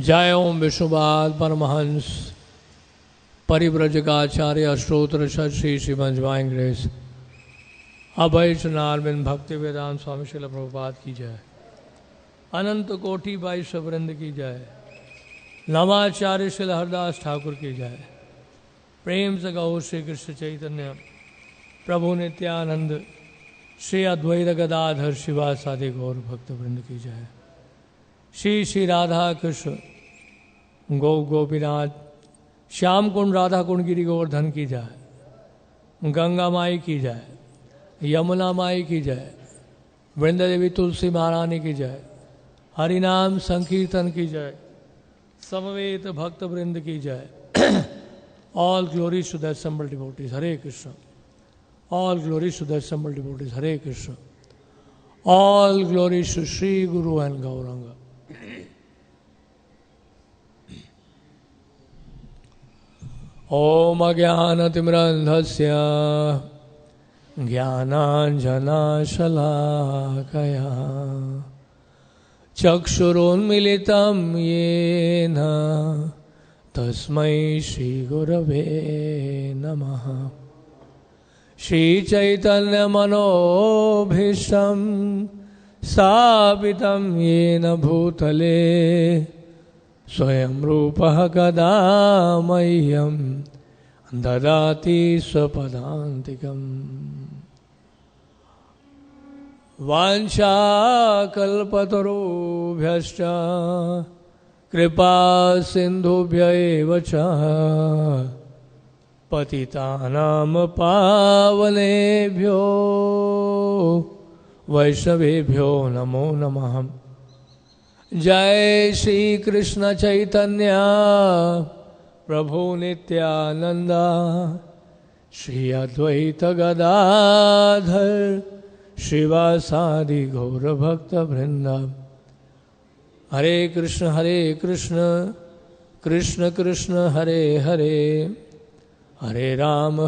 जय ओम विष्णुपाद परमहंस परिव्रजकाचार्य श्रोत्र Shri Shrimad divine grace अभय नारविंद भक्ति वेदांत स्वामी श्रील प्रभुपाद की जय। अनंत कोटि वैष्णव वृंद की जय। नवाचार्य श्री हरदास ठाकुर की जय। प्रेम से गौ श्री कृष्ण चैतन्य प्रभु नित्यानंद श्री अद्वैत गदाधर शिवासादि गौर भक्त वृंद की जय। श्री श्री राधा कृष्ण गौ गोपीनाथ श्याम कुंड राधा कुंड गिरी गोवर्धन की जय। गंगा माई की जय। यमुना माई की जय। वृंदा देवी तुलसी महारानी की जय। हरिनाम संकीर्तन की जय। समवेत भक्त वृंद की जय। All glory to the assembled devotees, Hare Krishna. All glory to the assembled devotees, Hare Krishna. All glory to Shri Guru and Gaurang. ओम अज्ञानतिमिरन्धस्य ज्ञानाञ्जनशलाकया चक्षुरुन्मीलितं येन तस्मै श्रीगुरवे नमः। श्रीचैतन्यमनोभीष्टं स्थापितं येन भूतले स्वयं रूपः कदा मह्यं ददाति स्वपदान्तिकम्। वाञ्छाकल्पतरुभ्यश्च कृपा सिन्धुभ्य एव च पतितानां पावनेभ्यो वैष्णवेभ्यो नमो नमः। जय श्री कृष्ण चैतन्य प्रभु नित्यानंद श्री अद्वैत गदाधर शिवासादि गौर भक्त वृंद। हरे कृष्ण कृष्ण कृष्ण हरे हरे, हरे राम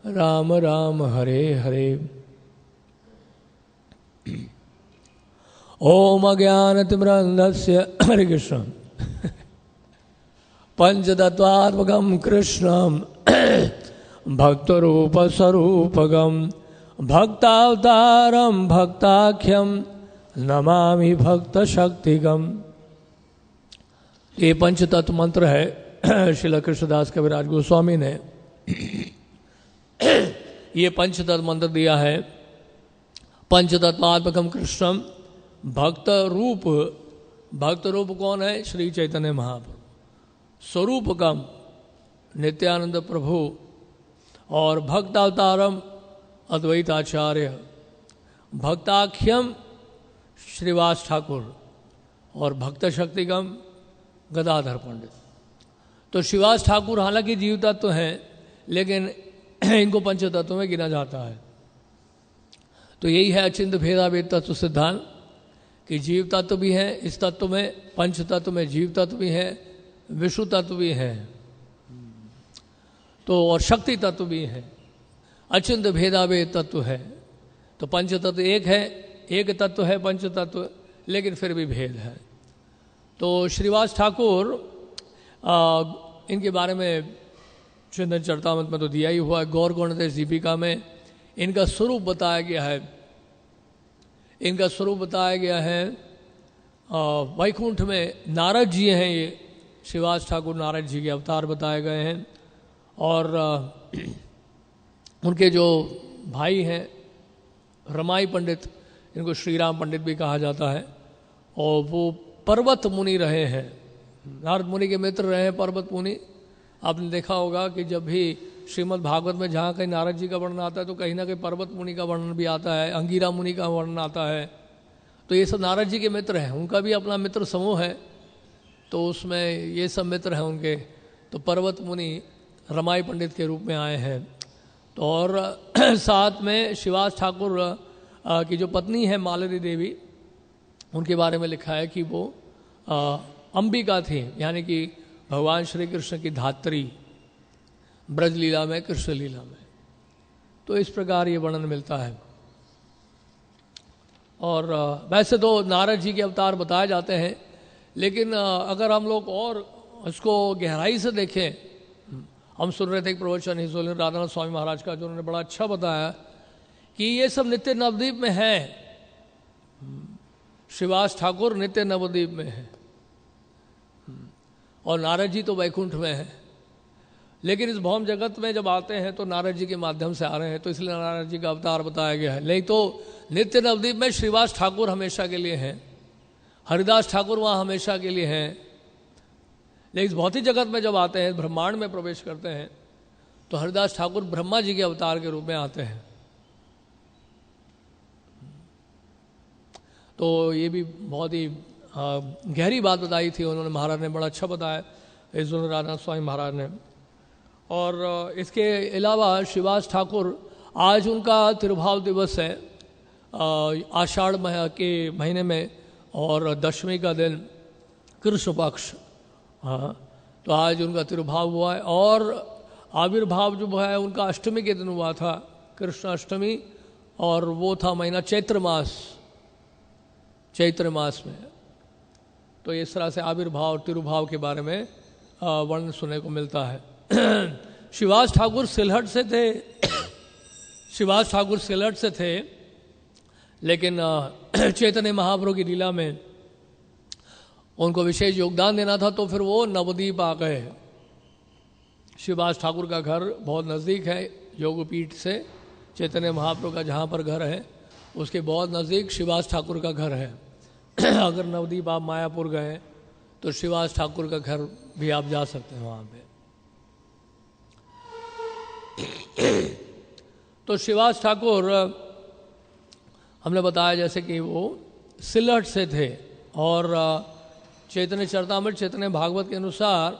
राम राम हरे हरे। ओम अज्ञानतिमिरन्धस्य हरे कृष्ण पंचतत्वात्मकं कृष्णं भक्तरूपस्वरूपकं भक्तावतारं भक्ताख्यं नमामि भक्तशक्तिकम्। ये पंचतत्व मंत्र है श्रील कृष्णदास कविराज गोस्वामी ने ये पंचतत्व मंत्र दिया है। पंचतत्वात्मकं कृष्णम भक्त रूप कौन है? श्री चैतन्य महाप्रभु। स्वरूपकम नित्यानंद प्रभु और भक्तावतारम अद्वैताचार्य, भक्ताख्यम श्रीवास ठाकुर और भक्त शक्तिकम गदाधर पंडित। तो श्रीवास ठाकुर हालांकि जीव तत्व हैं लेकिन इनको पंचतत्व में गिना जाता है। तो यही है अचिंत्य भेदाभेद तत्व सिद्धांत कि जीव तत्व भी है इस तत्व में, पंच तत्व में जीव तत्व भी है, विष्णु तत्व भी है, तो और शक्ति तत्व भी है। अचिंत्य भेदाभेद तत्व है। तो पंच तत्व एक है, एक तत्व है पंच तत्व, लेकिन फिर भी भेद है। तो श्रीवास ठाकुर इनके बारे में चिंतन चरतामृत में तो दिया ही हुआ है। गौर गौणदेश दीपिका में इनका स्वरूप बताया गया है। इनका स्वरूप बताया गया है वैकुंठ में नारद जी हैं। ये श्रीवास ठाकुर नारद जी के अवतार बताए गए हैं। और उनके जो भाई हैं रमाई पंडित, इनको श्री राम पंडित भी कहा जाता है, और वो पर्वत मुनि रहे हैं। नारद मुनि के मित्र रहे हैं पर्वत मुनि। आपने देखा होगा कि जब भी श्रीमद् भागवत में जहाँ कहीं नारद जी का वर्णन आता है तो कहीं ना कहीं पर्वत मुनि का वर्णन भी आता है, अंगिरा मुनि का वर्णन आता है। तो ये सब नारद जी के मित्र हैं। उनका भी अपना मित्र समूह है, तो उसमें ये सब मित्र हैं उनके। तो पर्वत मुनि रमाई पंडित के रूप में आए हैं। तो और साथ में श्रीवास ठाकुर की जो पत्नी है मालती देवी, उनके बारे में लिखा है कि वो अंबिका थी, यानी कि भगवान श्री कृष्ण की धात्री ब्रज लीला में, कृष्ण लीला में। तो इस प्रकार ये वर्णन मिलता है। और वैसे तो नारद जी के अवतार बताए जाते हैं, लेकिन अगर हम लोग और इसको गहराई से देखें, हम सुन रहे थे एक प्रवचन हिजोल राधानाथ स्वामी महाराज का, जो उन्होंने बड़ा अच्छा बताया कि ये सब नित्य नवद्वीप में है। श्रीवास ठाकुर नित्य नवद्वीप में है और नारद जी तो वैकुंठ में है। लेकिन इस भौम जगत में जब आते हैं तो नारद जी के माध्यम से आ रहे हैं, तो इसलिए नारद जी का अवतार बताया गया है। नहीं तो नित्य नवद्वीप में श्रीवास ठाकुर हमेशा के लिए हैं, हरिदास ठाकुर वहाँ हमेशा के लिए हैं। लेकिन इस भौतिक जगत में जब आते हैं, ब्रह्मांड में प्रवेश करते हैं, तो हरिदास ठाकुर ब्रह्मा जी के अवतार के रूप में आते हैं। तो ये भी बहुत ही गहरी बात बताई थी उन्होंने, महाराज ने बड़ा अच्छा बताया हिजोल राधानाथ स्वामी महाराज ने। और इसके अलावा श्रीवास ठाकुर, आज उनका तिरुभाव दिवस है आषाढ़ के महीने में, और दशमी का दिन कृष्ण पक्ष। हाँ, तो आज उनका तिरुभाव हुआ है। और आविर्भाव जो है उनका अष्टमी के दिन हुआ था, कृष्ण अष्टमी, और वो था महीना चैत्र मास में। तो इस तरह से आविर्भाव तिरुभाव के बारे में वर्णन सुनने को मिलता है। श्रीवास ठाकुर सिलहट से थे, श्रीवास ठाकुर सिलहट से थे, लेकिन चैतन्य महाप्रभु की लीला में उनको विशेष योगदान देना था, तो फिर वो नवद्वीप आ गए। श्रीवास ठाकुर का घर बहुत नज़दीक है योगपीठ से, चैतन्य महाप्रभु का जहाँ पर घर है उसके बहुत नज़दीक श्रीवास ठाकुर का घर है। अगर नवद्वीप आप मायापुर गए तो श्रीवास ठाकुर का घर भी आप जा सकते हैं वहाँ पे। तो श्रीवास ठाकुर हमने बताया जैसे कि वो सिलहट से थे, और चैतन्य चरितामृत चैतन्य भागवत के अनुसार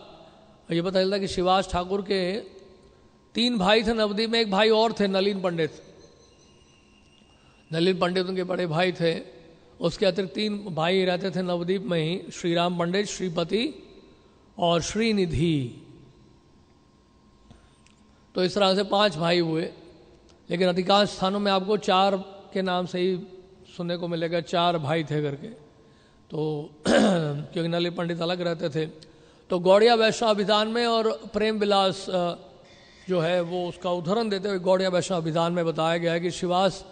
ये पता चलता कि श्रीवास ठाकुर के 3 भाई थे नवद्वीप में। एक भाई और थे, नलिन पंडित। नलिन पंडित उनके बड़े भाई थे। उसके अतिरिक्त 3 भाई रहते थे नवद्वीप में ही, श्री राम पंडित, श्रीपति और श्रीनिधि। तो इस तरह से 5 भाई हुए। लेकिन अधिकांश स्थानों में आपको 4 के नाम से ही सुनने को मिलेगा, 4 भाई थे करके। तो क्योंकि नलिन पंडित अलग रहते थे। तो गौड़िया वैष्णव अभिधान में और प्रेम विलास जो है वो उसका उदाहरण देते हुए गौड़िया वैष्णव अभिधान में बताया गया है कि श्रीवास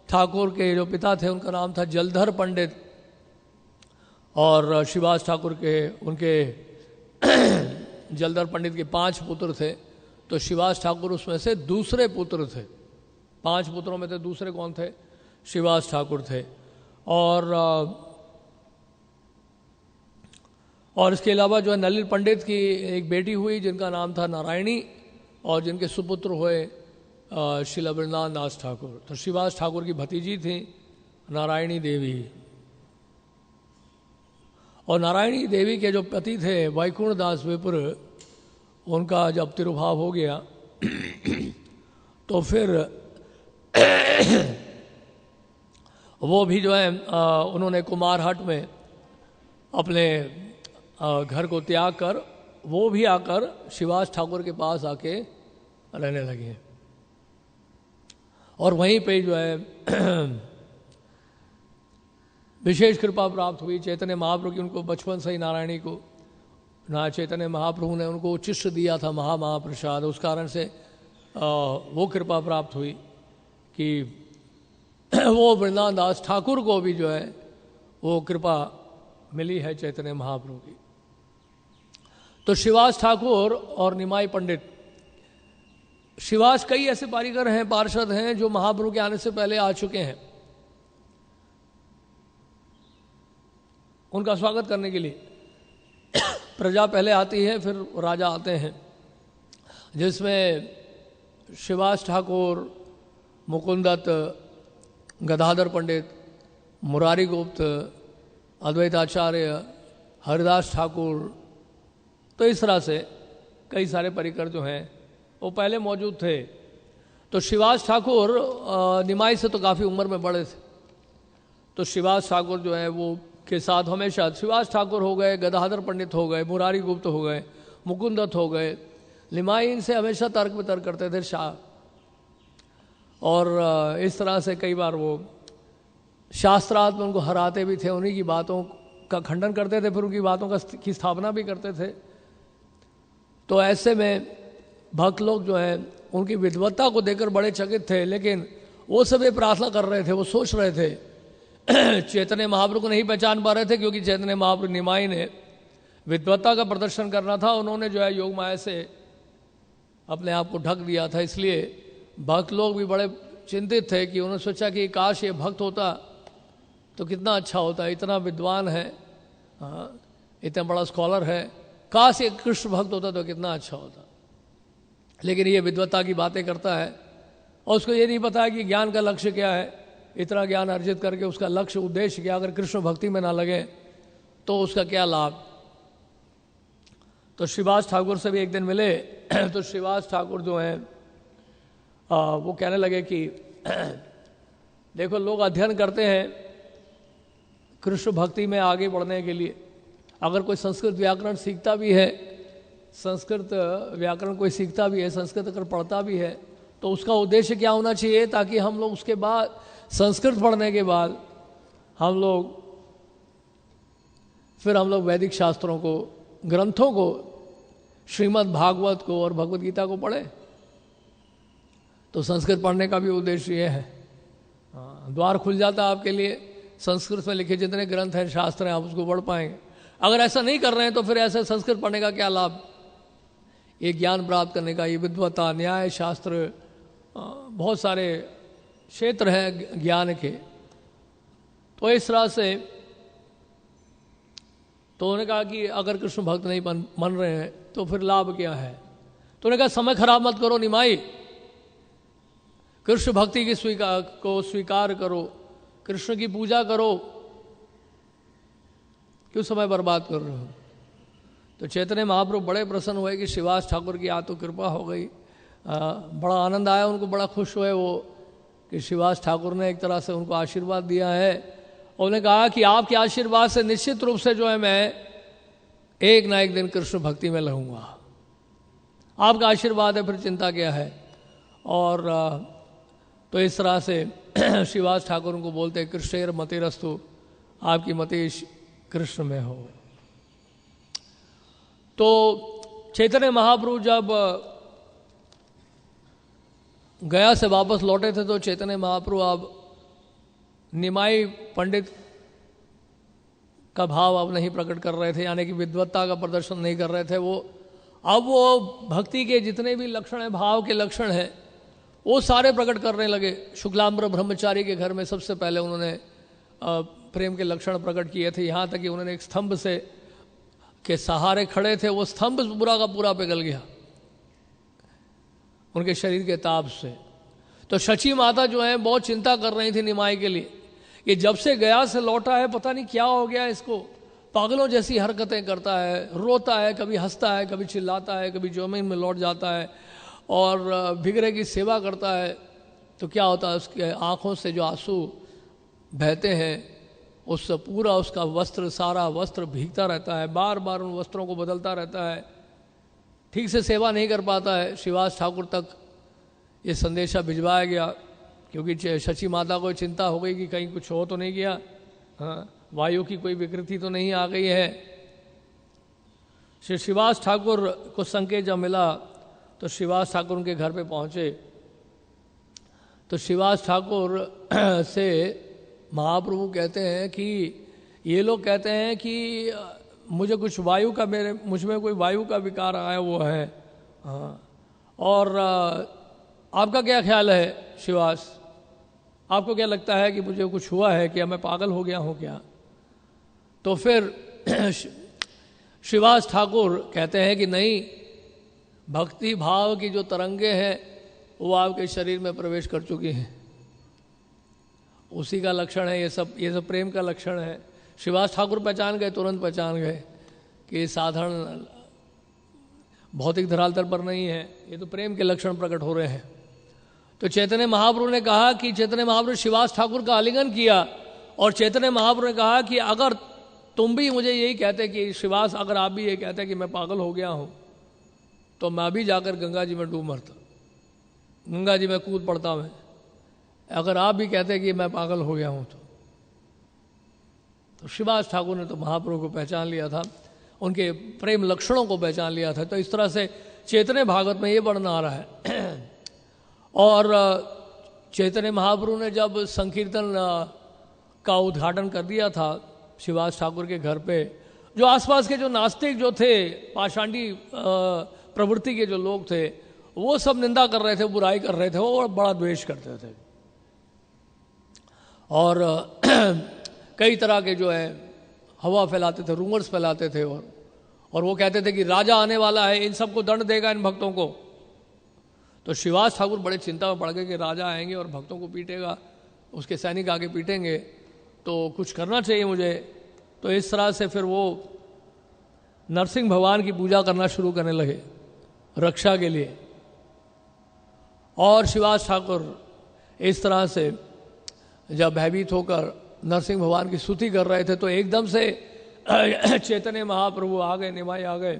ठाकुर के जो पिता थे उनका नाम था जलधर पंडित, और श्रीवास ठाकुर के उनके जलधर पंडित के 5 पुत्र थे। तो श्रीवास ठाकुर उसमें से दूसरे पुत्र थे। 5 पुत्रों में से दूसरे कौन थे? श्रीवास ठाकुर थे। और इसके अलावा जो है नलिन पंडित की एक बेटी हुई जिनका नाम था नारायणी, और जिनके सुपुत्र हुए श्रील वृंदावन दास ठाकुर। तो श्रीवास ठाकुर की भतीजी थी नारायणी देवी, और नारायणी देवी के जो पति थे वैकुंठ दास विप्र, उनका जब तिरुभाव हो गया तो फिर वो भी जो है उन्होंने कुमारहट में अपने घर को त्याग कर वो भी आकर श्रीवास ठाकुर के पास आके रहने लगे। और वहीं पे जो है विशेष कृपा प्राप्त हुई चैतन्य महाप्रभु की। उनको बचपन से ही नारायणी को चैतन्य महाप्रभु ने उनको उच्चिष्ट दिया था, महाप्रसाद। उस कारण से वो कृपा प्राप्त हुई कि वो वृंदावन दास ठाकुर को भी जो है वो कृपा मिली है चैतन्य महाप्रभु की। तो श्रीवास ठाकुर और निमाई पंडित, श्रीवास कई ऐसे कारीगर हैं, पार्षद हैं जो महाप्रभु के आने से पहले आ चुके हैं उनका स्वागत करने के लिए। प्रजा पहले आती है, फिर राजा आते हैं, जिसमें श्रीवास ठाकुर, मुकुंदत्त, गदाधर पंडित, मुरारी गुप्त, अद्वैताचार्य, हरिदास ठाकुर, तो इस तरह से कई सारे परिकर जो हैं वो पहले मौजूद थे। तो श्रीवास ठाकुर निमाई से तो काफ़ी उम्र में बड़े थे। तो श्रीवास ठाकुर जो है वो के साथ हमेशा श्रीवास ठाकुर हो गए, गदाधर पंडित हो गए, मुरारी गुप्त हो गए, मुकुंदत्त हो गए, निमाई इनसे हमेशा तर्क वितर्क करते थे शाह। और इस तरह से कई बार वो शास्त्रार्थ में उनको हराते भी थे, उन्हीं की बातों का खंडन करते थे, फिर उनकी बातों की स्थापना भी करते थे। तो ऐसे में भक्त लोग जो हैं उनकी विद्वत्ता को देखकर बड़े चकित थे, लेकिन वो सब ये प्रार्थना कर रहे थे, वो सोच रहे थे चैतन्य महाप्रभु को नहीं पहचान पा रहे थे, क्योंकि चैतन्य महाप्रभु निमाई ने विद्वत्ता का प्रदर्शन करना था, उन्होंने जो है योग माया से अपने आप को ढक दिया था। इसलिए भक्त लोग भी बड़े चिंतित थे कि उन्होंने सोचा कि काश ये भक्त होता तो कितना अच्छा होता, इतना विद्वान है, इतना बड़ा स्कॉलर है, काश ये कृष्ण भक्त होता तो कितना अच्छा होता। लेकिन ये विद्वत्ता की बातें करता है और उसको ये नहीं पता है कि ज्ञान का लक्ष्य क्या है। इतना ज्ञान अर्जित करके उसका लक्ष्य उद्देश्य क्या, अगर कृष्ण भक्ति में ना लगे तो उसका क्या लाभ। तो श्रीवास ठाकुर से भी एक दिन मिले तो श्रीवास ठाकुर जो हैं वो कहने लगे कि देखो, लोग अध्ययन करते हैं कृष्ण भक्ति में आगे बढ़ने के लिए। अगर कोई संस्कृत व्याकरण सीखता भी है, संस्कृत व्याकरण कोई सीखता भी है, संस्कृत अगर पढ़ता भी है, तो उसका उद्देश्य क्या होना चाहिए, ताकि हम लोग उसके बाद संस्कृत पढ़ने के बाद हम लोग वैदिक शास्त्रों को, ग्रंथों को, श्रीमद् भागवत को और भगवत गीता को पढ़े। तो संस्कृत पढ़ने का भी उद्देश्य ये है। द्वार खुल जाता है आपके लिए, संस्कृत में लिखे जितने ग्रंथ हैं, शास्त्र हैं, आप उसको पढ़ पाएंगे। अगर ऐसा नहीं कर रहे हैं तो फिर ऐसे संस्कृत पढ़ने का क्या लाभ। ये ज्ञान प्राप्त करने का, ये विद्वत्ता, न्याय शास्त्र, बहुत सारे क्षेत्र हैं ज्ञान के। तो इस तरह से तो उन्होंने कहा कि अगर कृष्ण भक्त नहीं बन रहे हैं तो फिर लाभ क्या है। तो उन्होंने कहा समय खराब मत करो निमाई, कृष्ण भक्ति की स्वीकार करो, कृष्ण की पूजा करो, क्यों समय बर्बाद कर रहे हो। तो चैतन्य महाप्रभु बड़े प्रसन्न हुए कि श्रीवास ठाकुर की आज तो कृपा हो गई। बड़ा आनंद आया उनको, बड़ा खुश हुए वो कि श्रीवास ठाकुर ने एक तरह से उनको आशीर्वाद दिया है। और उन्होंने कहा कि आपके आशीर्वाद से निश्चित रूप से जो है मैं एक ना एक दिन कृष्ण भक्ति में लगूंगा। आपका आशीर्वाद है, फिर चिंता क्या है। और तो इस तरह से श्रीवास ठाकुर उनको बोलते हैं कृष्णेर मतिरस्तु, आपकी मति कृष्ण में हो। तो चैतन्य महाप्रभु जब गया से वापस लौटे थे तो चैतन्य महाप्रभु अब निमाई पंडित का भाव अब नहीं प्रकट कर रहे थे, यानी कि विद्वत्ता का प्रदर्शन नहीं कर रहे थे। वो भक्ति के जितने भी लक्षण हैं, भाव के लक्षण हैं, वो सारे प्रकट करने लगे। शुक्लाम्बर ब्रह्मचारी के घर में सबसे पहले उन्होंने प्रेम के लक्षण प्रकट किए थे, यहाँ तक कि उन्होंने एक स्तंभ से के सहारे खड़े थे, वो स्तंभ पूरा का पूरा पिघल गया उनके शरीर के ताप से। तो शची माता जो है बहुत चिंता कर रही थी निमाई के लिए, ये जब से गया से लौटा है पता नहीं क्या हो गया इसको, पागलों जैसी हरकतें करता है, रोता है, कभी हंसता है, कभी चिल्लाता है, कभी जमीन में लौट जाता है और भिगरे की सेवा करता है। तो क्या होता है, उसके आंखों से जो आंसू बहते हैं उससे पूरा उसका वस्त्र, सारा वस्त्र भीगता रहता है, बार बार उन वस्त्रों को बदलता रहता है, ठीक से सेवा नहीं कर पाता है। श्रीवास ठाकुर तक ये संदेशा भिजवाया गया, क्योंकि शची माता को चिंता हो गई कि कहीं कुछ हो तो नहीं गया, वायु की कोई विकृति तो नहीं आ गई है। श्री श्रीवास ठाकुर को संकेत जब मिला तो श्रीवास ठाकुर उनके घर पे पहुंचे। तो श्रीवास ठाकुर से महाप्रभु कहते हैं कि ये लोग कहते हैं कि मुझे कुछ वायु का, मुझ में कोई वायु का विकार आया वो है, और आपका क्या ख्याल है श्रीवास, आपको क्या लगता है कि मुझे कुछ हुआ है, क्या मैं पागल हो गया हूँ क्या। तो फिर श्रीवास ठाकुर कहते हैं कि नहीं, भक्ति भाव की जो तरंगे हैं वो आपके शरीर में प्रवेश कर चुकी हैं, उसी का लक्षण है ये सब प्रेम का लक्षण है। श्रीवास ठाकुर पहचान गए, तुरंत पहचान गए कि साधारण भौतिक धरातल पर नहीं है, ये तो प्रेम के लक्षण प्रकट हो रहे हैं। तो चैतन्य महाप्रभु ने कहा कि चैतन्य महाप्रभु श्रीवास ठाकुर का आलिंगन किया और चैतन्य महाप्रभु ने कहा कि अगर तुम भी मुझे यही कहते कि श्रीवास, अगर आप भी ये कहते कि मैं पागल हो गया हूँ, तो मैं अभी जाकर गंगा जी में डूब मरता, गंगा जी में कूद पड़ता मैं, अगर आप भी कहते कि मैं पागल हो गया हूँ तो। तो श्रीवास ठाकुर ने तो महाप्रभु को पहचान लिया था, उनके प्रेम लक्षणों को पहचान लिया था। तो इस तरह से चैतन्य भागवत में ये वर्णन आ रहा है। और चैतन्य महाप्रभु ने जब संकीर्तन का उद्घाटन कर दिया था श्रीवास ठाकुर के घर पे, जो आसपास के जो नास्तिक जो थे, पाषांडी प्रवृत्ति के जो लोग थे, वो सब निंदा कर रहे थे, बुराई कर रहे थे, वो बड़ा द्वेष करते थे। और कई तरह के जो है हवा फैलाते थे, रूमर्स फैलाते थे, और वो कहते थे कि राजा आने वाला है, इन सबको दंड देगा, इन भक्तों को। तो श्रीवास ठाकुर बड़े चिंता में पड़ गए कि राजा आएंगे और भक्तों को पीटेगा, उसके सैनिक आगे पीटेंगे, तो कुछ करना चाहिए मुझे। तो इस तरह से फिर वो नरसिंह भगवान की पूजा करना शुरू करने लगे रक्षा के लिए। और श्रीवास ठाकुर इस तरह से जब भयभीत होकर नरसिंह भगवान की स्तुति कर रहे थे, तो एकदम से चैतन्य महाप्रभु आ गए, निमाई आ गए,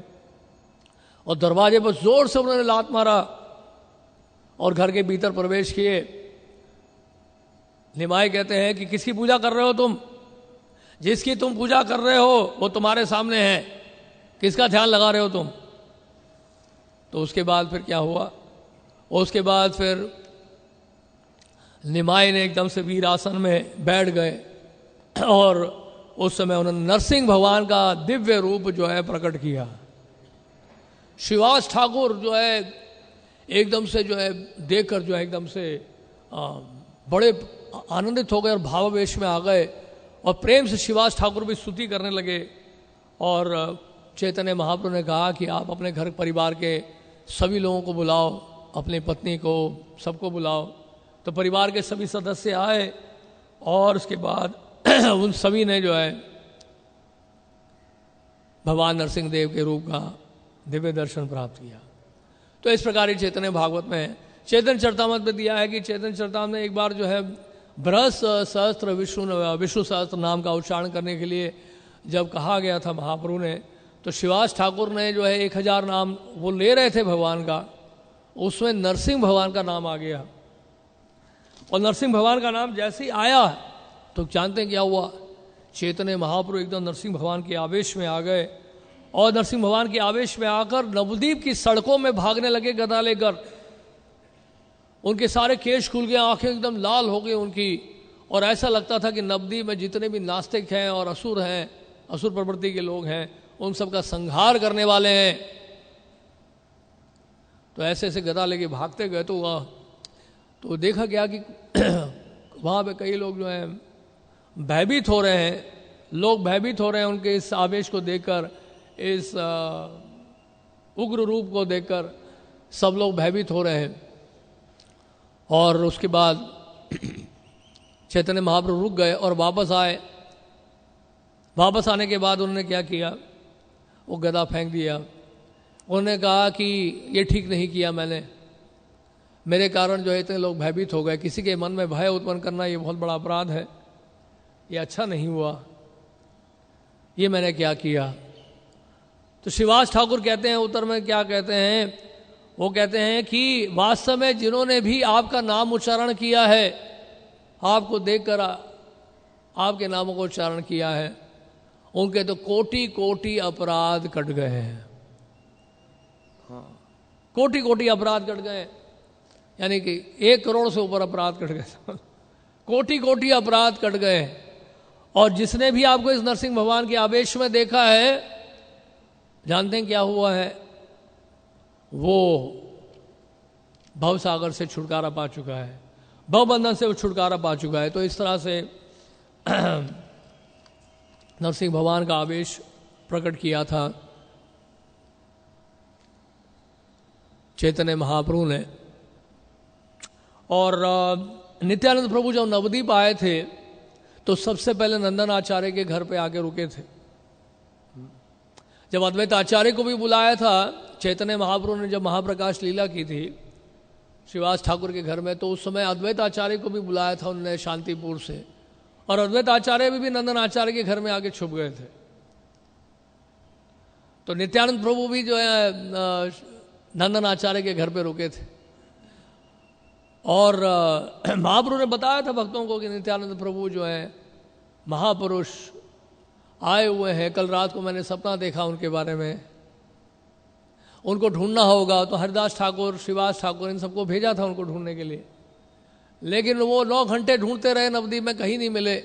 और दरवाजे पर जोर से उन्होंने लात मारा और घर के भीतर प्रवेश किए। निमाई कहते हैं कि किसकी पूजा कर रहे हो तुम? जिसकी तुम पूजा कर रहे हो वो तुम्हारे सामने है, किसका ध्यान लगा रहे हो तुम? तो उसके बाद फिर क्या हुआ? उसके बाद फिर निमाई ने एकदम से वीर आसन में बैठ गए, और उस समय उन्होंने नरसिंह भगवान का दिव्य रूप जो है प्रकट किया। श्रीवास ठाकुर जो है एकदम से जो है देखकर जो है एकदम से बड़े आनंदित हो गए और भावावेश में आ गए, और प्रेम से श्रीवास ठाकुर भी स्तुति करने लगे। और चैतन्य महाप्रभु ने कहा कि आप अपने घर परिवार के सभी लोगों को बुलाओ, अपनी पत्नी को, सबको बुलाओ। तो परिवार के सभी सदस्य आए, और उसके बाद उन सभी ने जो है भगवान नरसिंह देव के रूप का दिव्य दर्शन प्राप्त किया। तो इस प्रकार चैतन्य भागवत में, चैतन्य चरितामृत में दिया है कि चैतन्य चरितामृत में एक बार जो है बृहस् सहस्त्र विष्णु सहस्त्र नाम का उच्चारण करने के लिए जब कहा गया था महाप्रभु ने, तो श्रीवास ठाकुर ने जो है 1000 नाम वो ले रहे थे भगवान का, उसमें नरसिंह भगवान का नाम आ गया। और नरसिंह भगवान का नाम जैसे ही आया तो जानते हैं क्या हुआ? चैतन्य महाप्रभु एकदम नरसिंह भगवान के आवेश में आ गए, और नरसिंह भगवान के आवेश में आकर नवद्वीप की सड़कों में भागने लगे गदा लेकर। उनके सारे केश खुल गए, आंखें एकदम लाल हो गई उनकी, और ऐसा लगता था कि नवद्वीप में जितने भी नास्तिक हैं और असुर हैं, असुर प्रवृत्ति के लोग हैं, उन सबका संहार करने वाले हैं। तो ऐसे ऐसे गदा लेके भागते गए। तो देखा गया कि वहाँ पे कई लोग जो हैं भयभीत हो रहे हैं, लोग भयभीत हो रहे हैं उनके इस आवेश को देखकर, इस उग्र रूप को देखकर सब लोग भयभीत हो रहे हैं। और उसके बाद चैतन्य महाप्रभु रुक गए और वापस आए। वापस आने के बाद उन्होंने क्या किया? वो गदा फेंक दिया। उन्होंने कहा कि ये ठीक नहीं किया मैंने, मेरे कारण जो है इतने लोग भयभीत हो गए। किसी के मन में भय उत्पन्न करना ये बहुत बड़ा अपराध है, ये अच्छा नहीं हुआ, ये मैंने क्या किया? तो श्रीवास ठाकुर कहते हैं उत्तर में, क्या कहते हैं? वो कहते हैं कि वास्तव में जिन्होंने भी आपका नाम उच्चारण किया है, आपको देखकर आपके नामों को उच्चारण किया है, उनके तो कोटि कोटि अपराध कट गए हैं। कोटि कोटि अपराध कट गए, यानी कि 1 करोड़ से ऊपर अपराध कट गए। कोटि कोटि अपराध कट गए। और जिसने भी आपको इस नरसिंह भगवान के आवेश में देखा है, जानते हैं क्या हुआ है? वो भवसागर से छुटकारा पा चुका है, भवबंधन से वो छुटकारा पा चुका है। तो इस तरह से नरसिंह भगवान का आवेश प्रकट किया था चैतन्य महाप्रभु ने। और नित्यानंद प्रभु जब नवद्वीप आए थे तो सबसे पहले नंदन आचार्य के घर पे आके रुके थे। जब अद्वैत आचार्य को भी बुलाया था चैतन्य महाप्रभु ने, जब महाप्रकाश लीला की थी श्रीवास ठाकुर के घर में, तो उस समय अद्वैत आचार्य को भी बुलाया था उन्होंने शांतिपुर से, और अद्वैत आचार्य भी नंदन आचार्य के घर में आके छुप गए थे। तो नित्यानंद प्रभु भी जो है नंदन आचार्य के घर पे रुके थे। और महाप्रभु ने बताया था भक्तों को कि नित्यानंद प्रभु जो है महापुरुष आए हुए हैं। कल रात को मैंने सपना देखा उनके बारे में। उनको ढूंढना होगा तो हरिदास ठाकुर, श्रीवास ठाकुर, इन सबको भेजा था उनको ढूंढने के लिए, लेकिन वो 9 घंटे ढूंढते रहे नवद्वीप में, कहीं नहीं मिले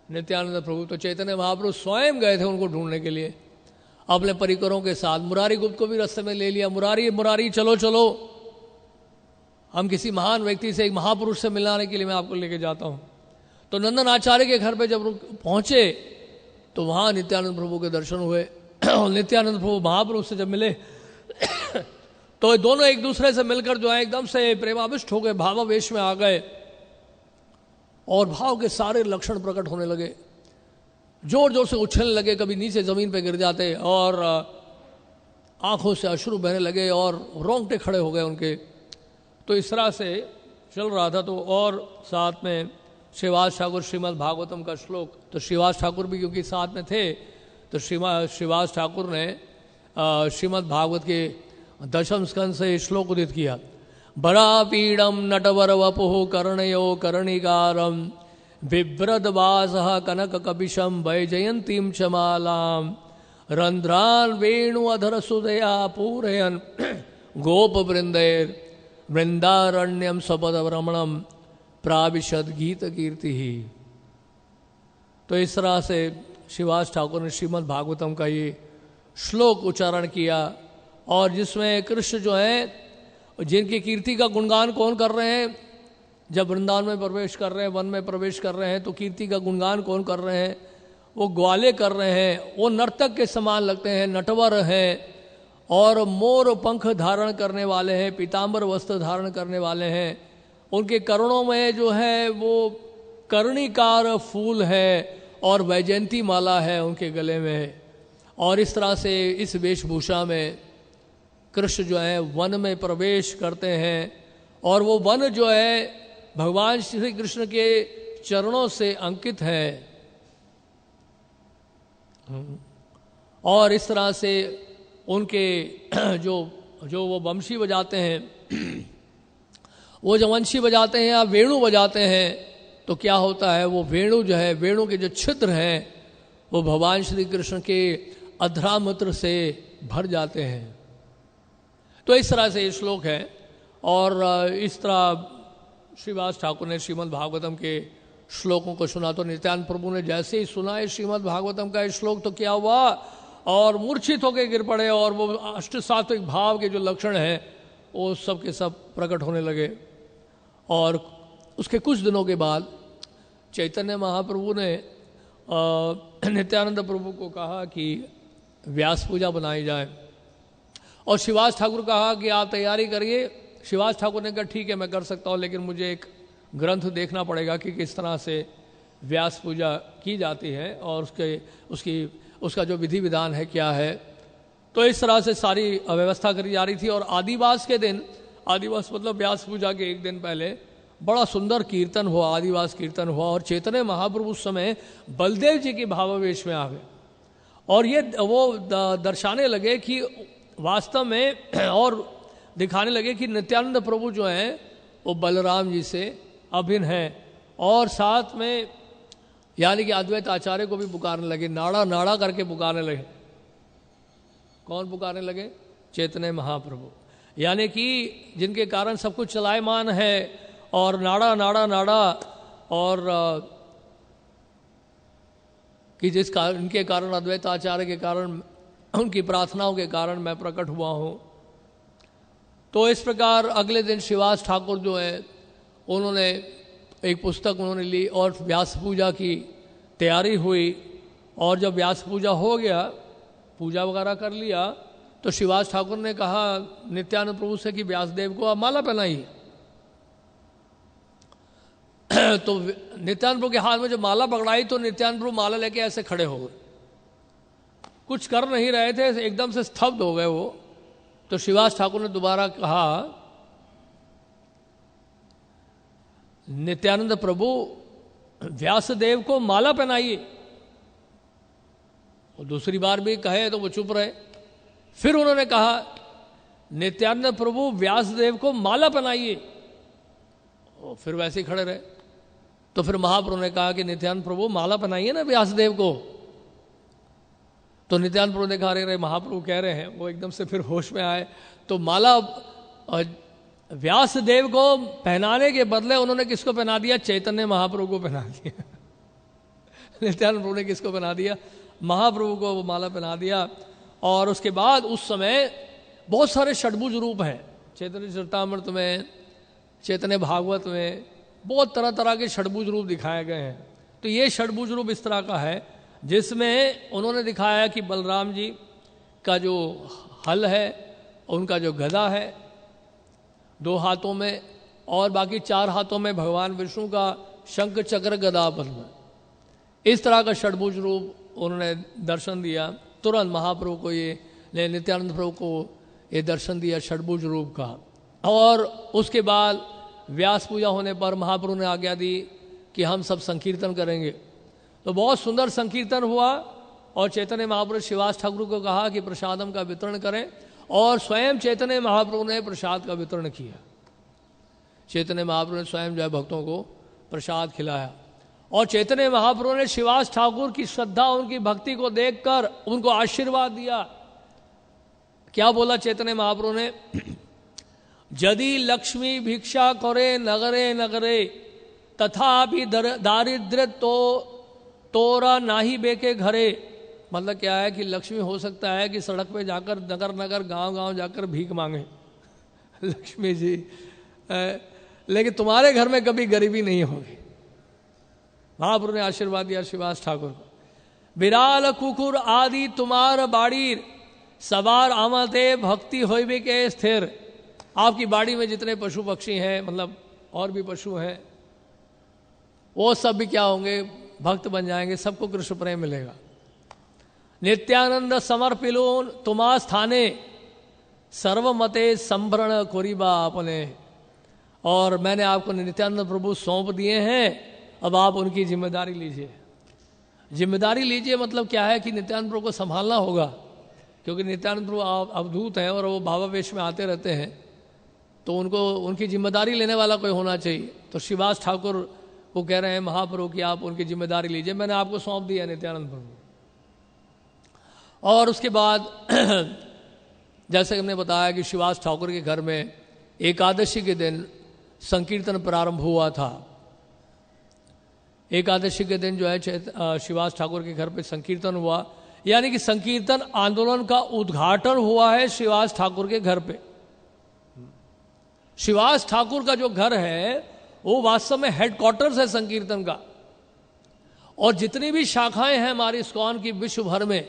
नित्यानंद प्रभु। तो चैतन्य महाप्रभु स्वयं गए थे उनको ढूंढने के लिए अपने परिकरों के साथ। मुरारी गुप्त को भी रास्ते में ले लिया, मुरारी मुरारी चलो चलो, हम किसी महान व्यक्ति से, एक महापुरुष से मिलाने के लिए मैं आपको लेके जाता हूं। तो नंदन आचार्य के घर पे जब पहुंचे तो वहां नित्यानंद प्रभु के दर्शन हुए। नित्यानंद प्रभु महापुरुष से जब मिले तो दोनों एक दूसरे से मिलकर जो है एकदम से प्रेमाविष्ट हो गए, भावावेश में आ गए और भाव के सारे लक्षण प्रकट होने लगे। जोर जोर से उछलने लगे, कभी नीचे जमीन पे गिर जाते और आंखों से अश्रु बहने लगे और रोंगटे खड़े हो गए उनके। तो इस तरह से चल रहा था। तो और साथ में श्रीवास ठाकुर श्रीमद् भागवतम का श्लोक, तो श्रीवास ठाकुर भी क्योंकि साथ में थे तो श्रीवास ठाकुर ने श्रीमद् भागवत के 10वें स्कंद से श्लोक उदित किया। बड़ा पीड़म नटवर वपुः कर्णयो कर्णिकारम बिभ्रदवास कनक कपिशम वैजयंतीम च मालाम रंध्रान वेणु अधर सुदया पूरयन गोप वृंदैर वृंदारण्यम सपद रमणम प्राविशद गीत कीर्ति ही। तो इस तरह से श्रीवास ठाकुर ने श्रीमद् भागवतम का ये श्लोक उच्चारण किया, और जिसमें कृष्ण जो है जिनकी कीर्ति का गुणगान कौन कर रहे हैं, जब वृंदावन में प्रवेश कर रहे हैं, वन में प्रवेश कर रहे हैं, तो कीर्ति का गुणगान कौन कर रहे हैं, वो ग्वाले कर रहे हैं। वो नर्तक के समान लगते हैं, नटवर हैं और मोर पंख धारण करने वाले हैं, पीताम्बर वस्त्र धारण करने वाले हैं। उनके करणों में जो है वो कर्णिकार फूल है और वैजयंती माला है उनके गले में। और इस तरह से इस वेशभूषा में कृष्ण जो है वन में प्रवेश करते हैं, और वो वन जो है भगवान श्री कृष्ण के चरणों से अंकित है। और इस तरह से उनके जो वो वंशी बजाते हैं, वो जब वंशी बजाते हैं या वेणु बजाते हैं तो क्या होता है, वो वेणु जो है, वेणु के जो छिद्र हैं वो भगवान श्री कृष्ण के अधरामूत्र से भर जाते हैं। तो इस तरह से ये श्लोक है। और इस तरह श्रीवास ठाकुर ने श्रीमद् भागवतम के श्लोकों को सुना। तो नित्यानंद प्रभु ने जैसे ही सुना है श्रीमद् भागवतम का ये श्लोक तो क्या हुआ, और मूर्छित होकर गिर पड़े, और वो अष्ट सात्विक भाव के जो लक्षण हैं वो सब के सब प्रकट होने लगे। और उसके कुछ दिनों के बाद चैतन्य महाप्रभु ने नित्यानंद प्रभु को कहा कि व्यास पूजा बनाई जाए, और श्रीवास ठाकुर कहा कि आप तैयारी करिए। श्रीवास ठाकुर ने कहा ठीक है मैं कर सकता हूँ, लेकिन मुझे एक ग्रंथ देखना पड़ेगा कि किस तरह से व्यास पूजा की जाती है और उसका जो विधि विधान है क्या है। तो इस तरह से सारी व्यवस्था करी जा रही थी। और आदिवास के दिन, आदिवास मतलब व्यास पूजा के एक दिन पहले बड़ा सुंदर कीर्तन हुआ, आदिवास कीर्तन हुआ, और चैतन्य महाप्रभु उस समय बलदेव जी के भावावेश में आ गए, और ये वो दर्शाने लगे कि वास्तव में, और दिखाने लगे कि नित्यानंद प्रभु जो हैं वो बलराम जी से अभिन्न हैं। और साथ में यानी कि अद्वैत आचार्य को भी पुकारने लगे, नाड़ा नाड़ा करके पुकारने लगे। कौन पुकारने लगे? चैतन्य महाप्रभु, यानी कि जिनके कारण सब कुछ चलायमान है, और नाड़ा नाड़ा नाड़ा, और कि जिस कारण, इनके कारण, अद्वैत आचार्य के कारण, उनकी प्रार्थनाओं के कारण मैं प्रकट हुआ हूँ। तो इस प्रकार अगले दिन श्रीवास ठाकुर जो है उन्होंने एक पुस्तक उन्होंने ली और व्यास पूजा की तैयारी हुई। और जब व्यास पूजा हो गया, पूजा वगैरह कर लिया, तो श्रीवास ठाकुर ने कहा नित्यानंद प्रभु से कि व्यासदेव को आप माला पहनाइए। तो नित्यानंद प्रभु के हाथ में जब माला पकड़ाई तो नित्यानंद प्रभु माला लेके ऐसे खड़े हो गए, कुछ कर नहीं रहे थे, एकदम से स्तब्ध हो गए वो। तो श्रीवास ठाकुर ने दोबारा कहा नित्यानंद प्रभु व्यासदेव को माला पहनाइए। और दूसरी बार भी कहे तो वो चुप रहे। फिर उन्होंने कहा नित्यानंद प्रभु व्यासदेव को माला पहनाइए, और फिर वैसे ही खड़े रहे। तो फिर महाप्रभु ने कहा कि नित्यानंद प्रभु माला पहनाइए ना व्यासदेव को। तो नित्यानंद प्रभु ने कहा अरे महाप्रभु कह रहे हैं, वो एकदम से फिर होश में आए। तो माला व्यासदेव को पहनाने के बदले उन्होंने किसको पहना दिया? चैतन्य महाप्रभु को पहना दिया। नित्यानंद प्रभु ने किसको पहना दिया? महाप्रभु को वो माला पहना दिया। और उसके बाद उस समय बहुत सारे षड्भुज रूप हैं चैतन्य चरितामृत में, चैतन्य भागवत में, बहुत तरह तरह के षड्भुज रूप दिखाए गए हैं। तो ये षड्भुज रूप इस तरह का है जिसमें उन्होंने दिखाया कि बलराम जी का जो हल है, उनका जो गदा है 2 हाथों में, और बाकी 4 हाथों में भगवान विष्णु का शंख चक्र गदा पद्म, इस तरह का षड्भुज रूप उन्होंने दर्शन दिया। तुरंत महाप्रभु को ये, नित्यानंद प्रभु को ये दर्शन दिया षड्भुज रूप का। और उसके बाद व्यास पूजा होने पर महाप्रभु ने आज्ञा दी कि हम सब संकीर्तन करेंगे। तो बहुत सुंदर संकीर्तन हुआ और चैतन्य महाप्रभु श्रीवास ठाकुर को कहा कि प्रसादम का वितरण करें, और स्वयं चैतन्य महाप्रभु ने प्रसाद का वितरण किया। चैतन्य महाप्रभु ने स्वयं जो है भक्तों को प्रसाद खिलाया। और चैतन्य महाप्रभु ने श्रीवास ठाकुर की श्रद्धा, उनकी भक्ति को देखकर उनको आशीर्वाद दिया। क्या बोला चैतन्य महाप्रभु ने? यदि लक्ष्मी भिक्षा करे नगरे नगरे तथापि दारिद्र्य तो तोरा नाही बेके घरे। मतलब क्या है कि लक्ष्मी हो सकता है कि सड़क पे जाकर, नगर नगर गांव गांव जाकर भीख मांगे लक्ष्मी जी, लेकिन तुम्हारे घर में कभी गरीबी नहीं होगी। महाप्रभु ने आशीर्वाद दिया श्रीवास ठाकुर को। बिराल कुकुर आदि तुम्हार बाड़ीर सवार आमते भक्ति होइबे के स्थिर। आपकी बाड़ी में जितने पशु पक्षी हैं, मतलब और भी पशु हैं, वो सब भी क्या होंगे? भक्त बन जाएंगे, सबको कृष्ण प्रेम मिलेगा। नित्यानंद समर्पिलोन तुमा स्थाने सर्वमते संभरण कोरिबा अपने। और मैंने आपको नित्यानंद प्रभु सौंप दिए हैं, अब आप उनकी जिम्मेदारी लीजिए। जिम्मेदारी लीजिए मतलब क्या है कि नित्यानंद प्रभु को संभालना होगा, क्योंकि नित्यानंद प्रभु अवधूत हैं और वो भावावेश में आते रहते हैं, तो उनको उनकी जिम्मेदारी लेने वाला कोई होना चाहिए। तो श्रीवास ठाकुर को कह रहे हैं महाप्रभु कि आप उनकी जिम्मेदारी लीजिए, मैंने आपको सौंप दिया नित्यानंद प्रभु। और उसके बाद जैसे हमने बताया कि श्रीवास ठाकुर के घर में एकादशी के दिन संकीर्तन प्रारंभ हुआ था। एकादशी के दिन जो है श्रीवास ठाकुर के घर पे संकीर्तन हुआ, यानी कि संकीर्तन आंदोलन का उद्घाटन हुआ है श्रीवास ठाकुर के घर पे। श्रीवास ठाकुर का जो घर है वो वास्तव में हेडक्वार्टर्स है संकीर्तन का, और जितनी भी शाखाएं हैं हमारी इस्कॉन की विश्व भर में,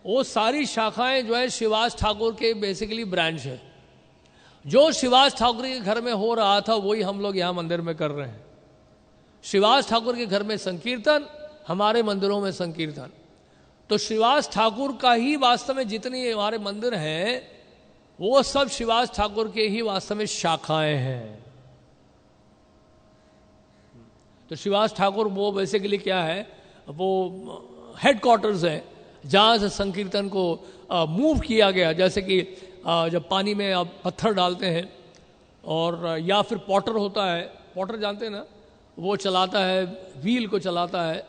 वो सारी शाखाएं जो है श्रीवास ठाकुर के बेसिकली ब्रांच है। जो श्रीवास ठाकुर के घर में हो रहा था वही हम लोग यहाँ मंदिर में कर रहे हैं। श्रीवास ठाकुर के घर में संकीर्तन, हमारे मंदिरों में संकीर्तन। तो श्रीवास ठाकुर का ही वास्तव में जितनी हमारे मंदिर हैं वो सब श्रीवास ठाकुर के ही वास्तव में शाखाएं हैं। तो श्रीवास ठाकुर वो बेसिकली क्या है, वो हेडक्वार्टर्स है जहाँ से संकीर्तन को मूव किया गया। जैसे कि जब पानी में आप पत्थर डालते हैं, और या फिर पॉटर होता है, पॉटर जानते हैं ना, वो चलाता है, व्हील को चलाता है,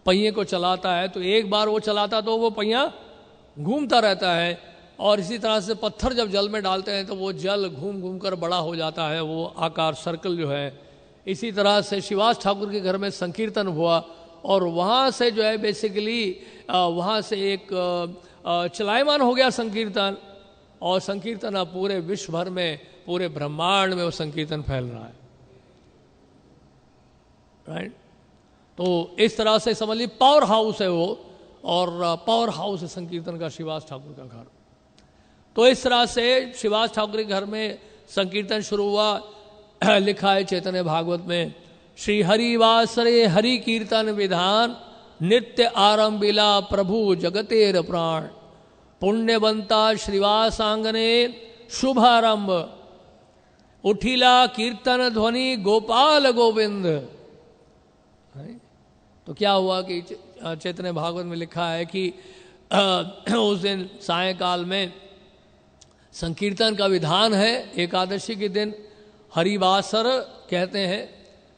पहिए को चलाता है, तो एक बार वो चलाता तो वो पहिया घूमता रहता है। और इसी तरह से पत्थर जब जल में डालते हैं तो वो जल घूम घूम कर बड़ा हो जाता है, वो आकार सर्कल जो है। इसी तरह से श्रीवास ठाकुर के घर में संकीर्तन हुआ, और वहाँ से जो है बेसिकली वहाँ से एक चलायमान हो गया संकीर्तन, और संकीर्तन अब पूरे विश्व भर में, पूरे ब्रह्मांड में वो संकीर्तन फैल रहा है। राइट? तो इस तरह से समझ ली पावर हाउस है वो, और पावर हाउस है संकीर्तन का श्रीवास ठाकुर का घर। तो इस तरह से श्रीवास ठाकुर के घर में संकीर्तन शुरू हुआ। लिखा है चैतन्य भागवत में, श्री हरिवासरे हरि कीर्तन विधान नित्य आरंबिला प्रभु जगतेर प्राण पुण्यवंता श्रीवास आंगने शुभारंभ उठिला कीर्तन ध्वनि गोपाल गोविंद। तो क्या हुआ कि चैतन्य भागवत में लिखा है कि उस दिन सायंकाल में संकीर्तन का विधान है। एकादशी के दिन हरिवासर कहते हैं,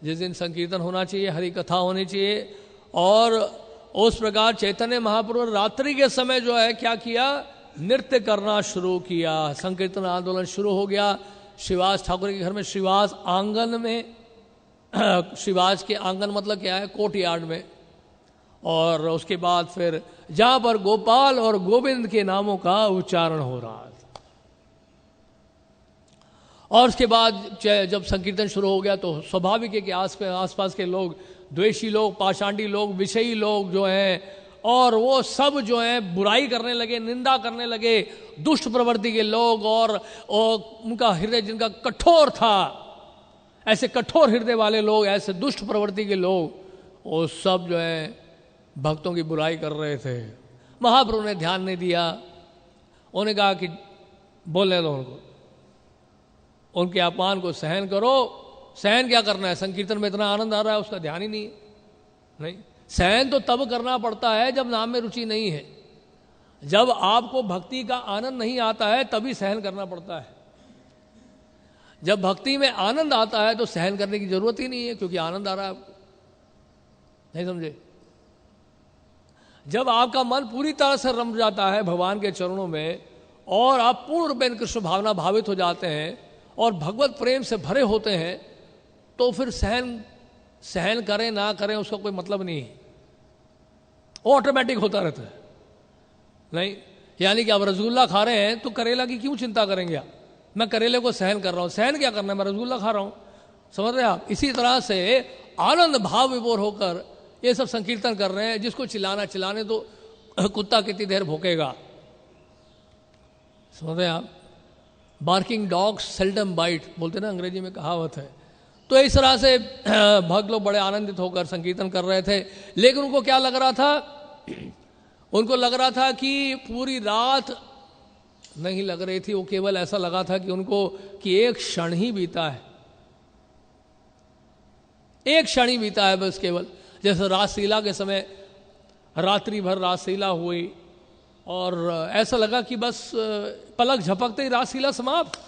जिस दिन संकीर्तन होना चाहिए, हरि कथा होनी चाहिए। और उस प्रकार चैतन्य महाप्रभु रात्रि के समय जो है क्या किया, नृत्य करना शुरू किया। संकीर्तन आंदोलन शुरू हो गया। श्रीवास ठाकुर के घर में, श्रीवास आंगन में, श्रीवास के आंगन मतलब क्या है, कोर्टयार्ड में। और उसके बाद फिर जहां पर गोपाल और गोविंद के नामों का उच्चारण हो रहा था। और उसके बाद जब संकीर्तन शुरू हो गया तो स्वाभाविक है कि आसपास के लोग, द्वेषी लोग, पाषांडी लोग, विषयी लोग जो हैं, और वो सब जो है बुराई करने लगे, निंदा करने लगे, दुष्ट प्रवृत्ति के लोग। और उनका हृदय जिनका कठोर था, ऐसे कठोर हृदय वाले लोग, ऐसे दुष्ट प्रवृत्ति के लोग, वो सब जो है भक्तों की बुराई कर रहे थे। महाप्रभु ने ध्यान नहीं दिया। उन्होंने कहा कि बोलने दो उनको, उनके अपमान को सहन करो। सहन क्या करना है, संकीर्तन में इतना आनंद आ रहा है, उसका ध्यान ही नहीं है। नहीं, सहन तो तब करना पड़ता है जब नाम में रुचि नहीं है। जब आपको भक्ति का आनंद नहीं आता है तभी सहन करना पड़ता है। जब भक्ति में आनंद आता है तो सहन करने की जरूरत ही नहीं है, क्योंकि आनंद आ रहा है आपको। नहीं समझे? जब आपका मन पूरी तरह से रम जाता है भगवान के चरणों में, और आप पूर्ण रूप में कृष्ण भावना भावित हो जाते हैं और भगवत प्रेम से भरे होते हैं, तो फिर सहन करें ना करें उसका कोई मतलब नहीं है, वो ऑटोमेटिक होता रहता है। नहीं, यानी कि आप रसगुल्ला खा रहे हैं तो करेला की क्यों चिंता करेंगे आप? मैं करेले को सहन कर रहा हूं, सहन क्या करना है, मैं रसगुल्ला खा रहा हूं। समझ रहे हैं आप? इसी तरह से आनंद भाव विभोर होकर ये सब संकीर्तन कर रहे हैं। जिसको चिल्लाने तो कुत्ता कितनी देर भौंकेगा। समझ रहे हैं आप? बार्किंग डॉग्स सेल्डम बाइट बोलते ना, अंग्रेजी में कहावत है। तो इस तरह से भक्त लोग बड़े आनंदित होकर संकीर्तन कर रहे थे। लेकिन उनको क्या लग रहा था, उनको लग रहा था कि पूरी रात नहीं लग रही थी, वो केवल ऐसा लगा था कि उनको कि एक क्षण ही बीता है, एक क्षण ही बीता है बस। केवल जैसे रासलीला के समय रात्रि भर रासलीला हुई और ऐसा लगा कि बस पलक झपकते ही रासलीला समाप्त।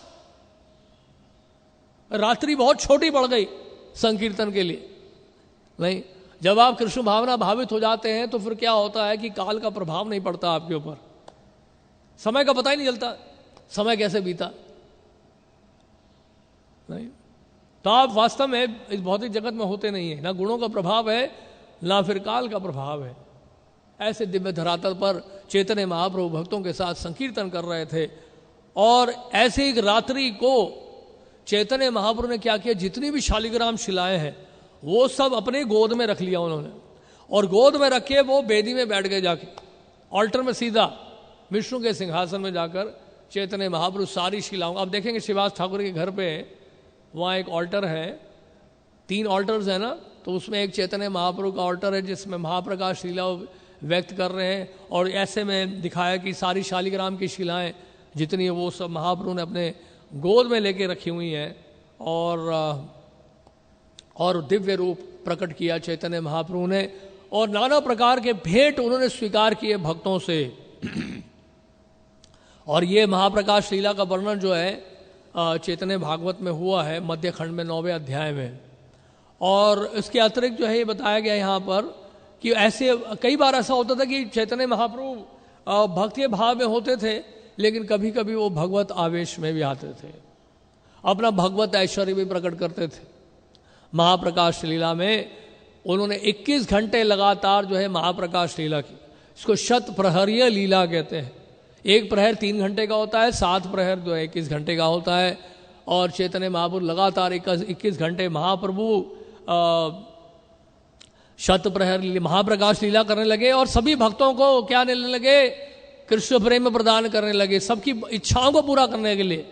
रात्रि बहुत छोटी पड़ गई संकीर्तन के लिए। नहीं, जब आप कृष्ण भावना भावित हो जाते हैं तो फिर क्या होता है कि काल का प्रभाव नहीं पड़ता आपके ऊपर, समय का पता ही नहीं चलता समय कैसे बीता। नहीं, तो आप वास्तव में इस भौतिक जगत में होते नहीं है, ना गुणों का प्रभाव है ना फिर काल का प्रभाव है। ऐसे दिव्य धरातल पर चैतन्य महाप्रभु भक्तों के साथ संकीर्तन कर रहे थे। और ऐसे एक रात्रि को चैतन्य महाप्रभु ने क्या किया, जितनी भी शालिग्राम शिलाएं हैं वो सब अपने गोद में रख लिया उन्होंने, और गोद में रख के वो बेदी में बैठ गए, जाके ऑल्टर में सीधा विष्णु के सिंहासन में जाकर चैतन्य महाप्रभु सारी शिलाओं। आप देखेंगे श्रीवास ठाकुर के घर पे वहाँ एक ऑल्टर है, 3 ऑल्टर्स है ना, तो उसमें एक चैतन्य महाप्रभु का ऑल्टर है जिसमें महाप्रकाश लीला व्यक्त कर रहे हैं। और ऐसे में दिखाया कि सारी शालिग्राम की शिलाएं जितनी है वो सब महाप्रभु ने अपने गोद में लेके रखी हुई हैं। और दिव्य रूप प्रकट किया चैतन्य महाप्रभु ने, और नाना प्रकार के भेंट उन्होंने स्वीकार किए भक्तों से। और ये महाप्रकाश लीला का वर्णन जो है चैतन्य भागवत में हुआ है, मध्य खंड में 9वें अध्याय में। और इसके अतिरिक्त जो है ये बताया गया यहाँ पर कि ऐसे कई बार ऐसा होता था कि चैतन्य महाप्रभु भक्ति भाव में होते थे, लेकिन कभी कभी वो भगवत आवेश में भी आते थे, अपना भगवत ऐश्वर्य भी प्रकट करते थे। महाप्रकाश लीला में उन्होंने 21 घंटे लगातार जो है महाप्रकाश लीला की, इसको शत प्रहरीय लीला कहते हैं। एक प्रहर 3 घंटे का होता है, 7 प्रहर जो है 21 घंटे का होता है। और चैतन्य महाप्रभु लगातार 21 घंटे महाप्रभु शत प्रहर महाप्रकाश लीला करने लगे, और सभी भक्तों को क्या देने लगे, कृष्ण प्रेम प्रदान करने लगे, सबकी इच्छाओं को पूरा करने के लिए